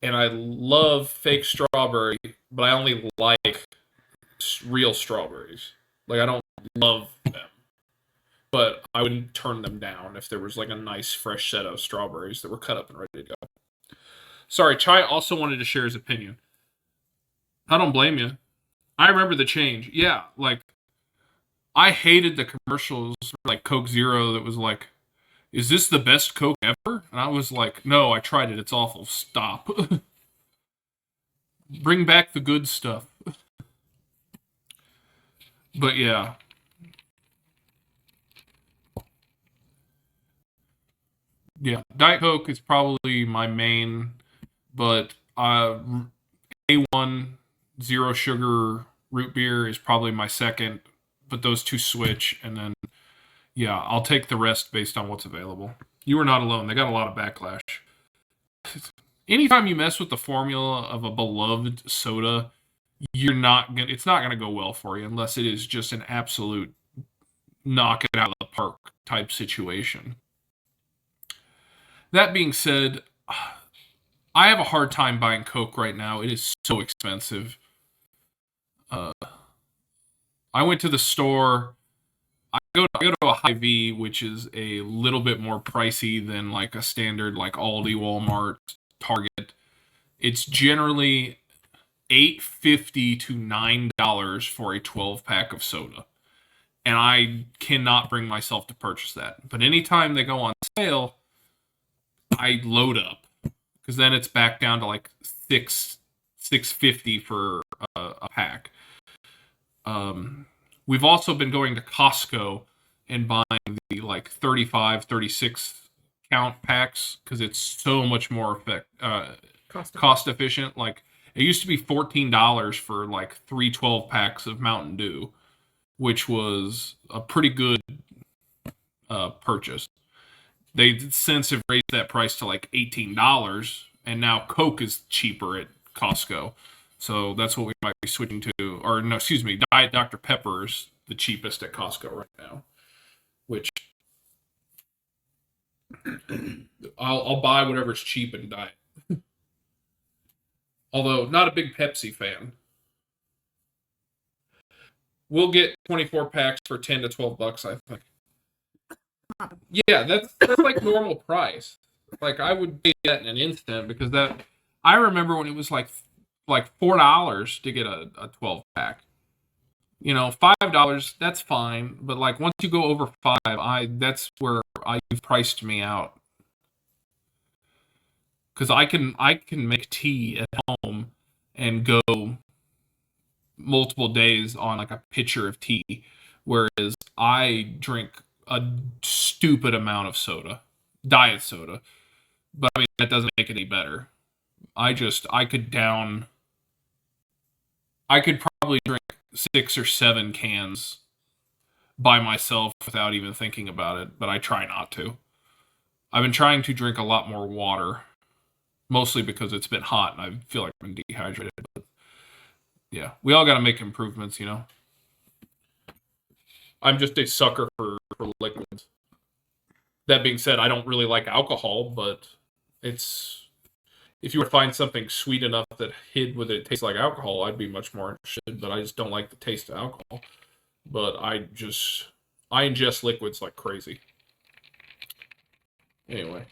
And I love fake strawberry, but I only like real strawberries. Like, I don't love them. But I wouldn't turn them down if there was like a nice fresh set of strawberries that were cut up and ready to go. Sorry, Chai also wanted to share his opinion. I don't blame you. I remember the change. Yeah, like, I hated the commercials for like Coke Zero that was like, is this the best Coke ever? And I was like, no, I tried it. It's awful. Stop. Bring back the good stuff. But yeah. Yeah, Diet Coke is probably my main, but A1 zero sugar root beer is probably my second, but those two switch, and then, yeah, I'll take the rest based on what's available. You were not alone. They got a lot of backlash. Anytime you mess with the formula of a beloved soda, it's not gonna go well for you unless it is just an absolute knock it out of the park type situation. That being said, I have a hard time buying Coke right now. It is so expensive. I went to the store. I go to a Hy-Vee, which is a little bit more pricey than like a standard like Aldi, Walmart, Target. It's generally $8.50 to $9 for a 12-pack of soda. And I cannot bring myself to purchase that. But anytime they go on sale, I load up. Because then it's back down to like $6.50 for a pack. We've also been going to Costco and buying the like 35, 36 count packs because it's so much more cost efficient. Like, it used to be $14 for like 3 12-packs of Mountain Dew, which was a pretty good purchase. They since have raised that price to like $18, and now Coke is cheaper at Costco. So that's what we might be switching to. Or, no, excuse me, Diet Dr. Pepper is the cheapest at Costco right now. Which, I'll buy whatever's cheap and Diet. Although, not a big Pepsi fan. We'll get 24 packs for 10 to 12 bucks, I think. Yeah, that's like normal price. Like I would pay that in an instant because that I remember when it was like $4 to get a 12 pack. You know, $5, that's fine, but like once you go over 5, that's where you've priced me out. Because I can make tea at home and go multiple days on like a pitcher of tea, whereas I drink a stupid amount of soda, diet soda. But I mean that doesn't make it any better. I could probably drink 6 or 7 cans by myself without even thinking about it, but I try not to. I've been trying to drink a lot more water, mostly because it's been hot and I feel like I'm dehydrated. But yeah, we all got to make improvements, you know. I'm just a sucker for liquids. That being said, I don't really like alcohol, but if you were to find something sweet enough that hid with it tastes like alcohol, I'd be much more interested, but I just don't like the taste of alcohol. But I ingest liquids like crazy. Anyway.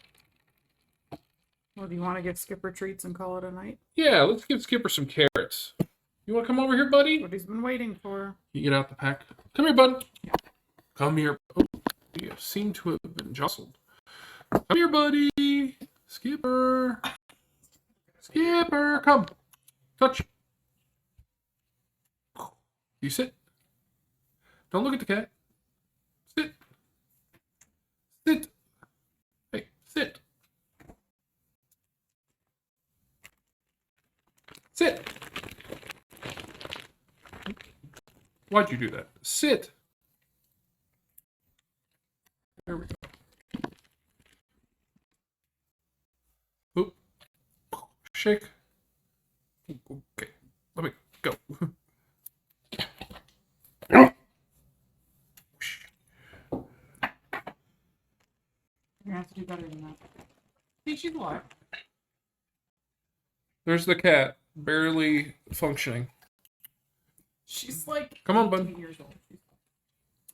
Well, do you want to give Skipper treats and call it a night? Yeah, let's give Skipper some carrots. You want to come over here, buddy? What he's been waiting for. You get out the pack. Come here, bud. Come here. Oh, you seem to have been jostled. Come here, buddy. Skipper. Skipper, come. Touch. You sit. Don't look at the cat. Sit. Sit. Hey, sit. Sit. Why'd you do that? Sit. There we go. Oop. Shake. Okay. Let me go. You're gonna have to do better than that. See, she's alive. There's the cat, barely functioning. She's like Come on, bud. 18 years old.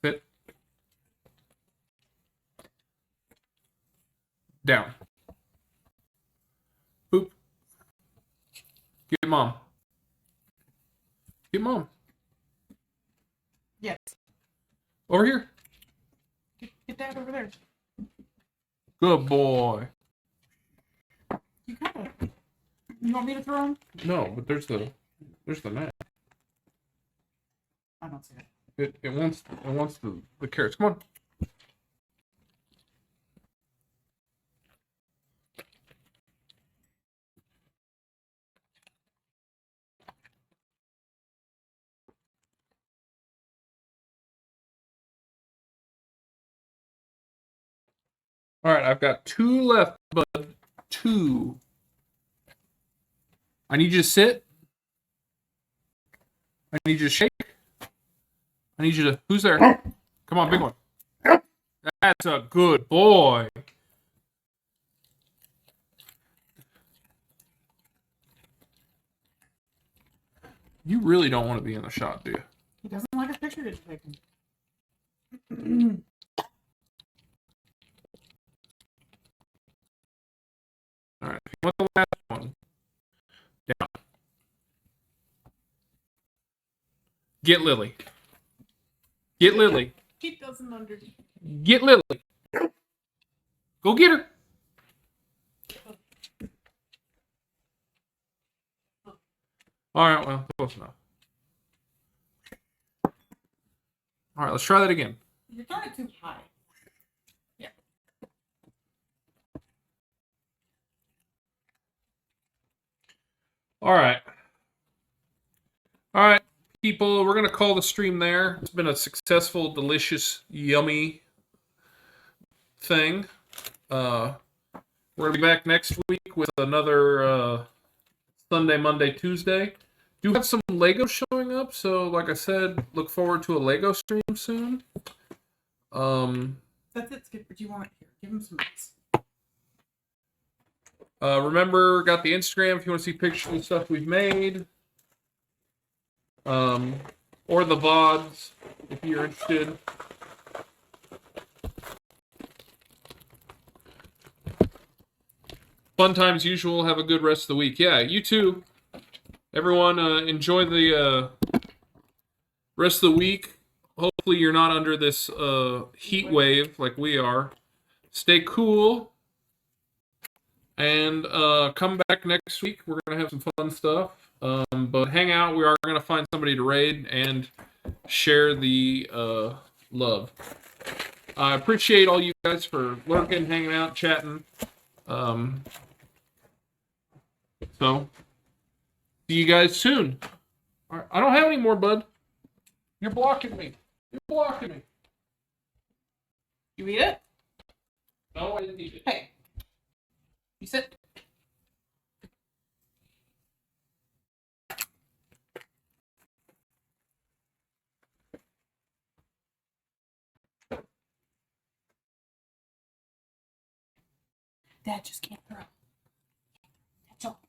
Sit. Down. Boop. Get mom. Get mom. Yes. Over here. Get dad over there. Good boy. You got it. You want me to throw him? No, but there's the mat. I don't see it. It wants the carrots. Come on. All right, I've got 2 left, bud. 2. I need you to sit. I need you to shake. I need you to... Who's there? Come on, big one. That's a good boy. You really don't want to be in the shot, do you? He doesn't like a picture that you taken. All right, if you want the last one, down. Get Lily. Get Lily. He doesn't understand. Get Lily. Go get her. All right, well, close enough. All right, let's try that again. You're throwing it too high. Yeah. All right. All right, people, we're going to call the stream there. It's been a successful, delicious, yummy thing. We're going to be back next week with another Sunday, Monday, Tuesday. Do have some Lego showing up, so like I said, look forward to a Lego stream soon. That's it, Skipper. Do you want it here? Give him some minutes. Remember, got the Instagram if you want to see pictures of stuff we've made. or the VODs if you're interested. Fun times usual. Have a good rest of the week. Yeah, you too. Everyone, enjoy the rest of the week. Hopefully you're not under this heat wave like we are. Stay cool. And come back next week. We're going to have some fun stuff. But hang out. We are going to find somebody to raid and share the love. I appreciate all you guys for lurking, hanging out, chatting. So, see you guys soon. All right, I don't have any more, bud. You're blocking me. You're blocking me. You eat it? No, I didn't eat it. Hey. You sit. Dad just can't throw. That's all.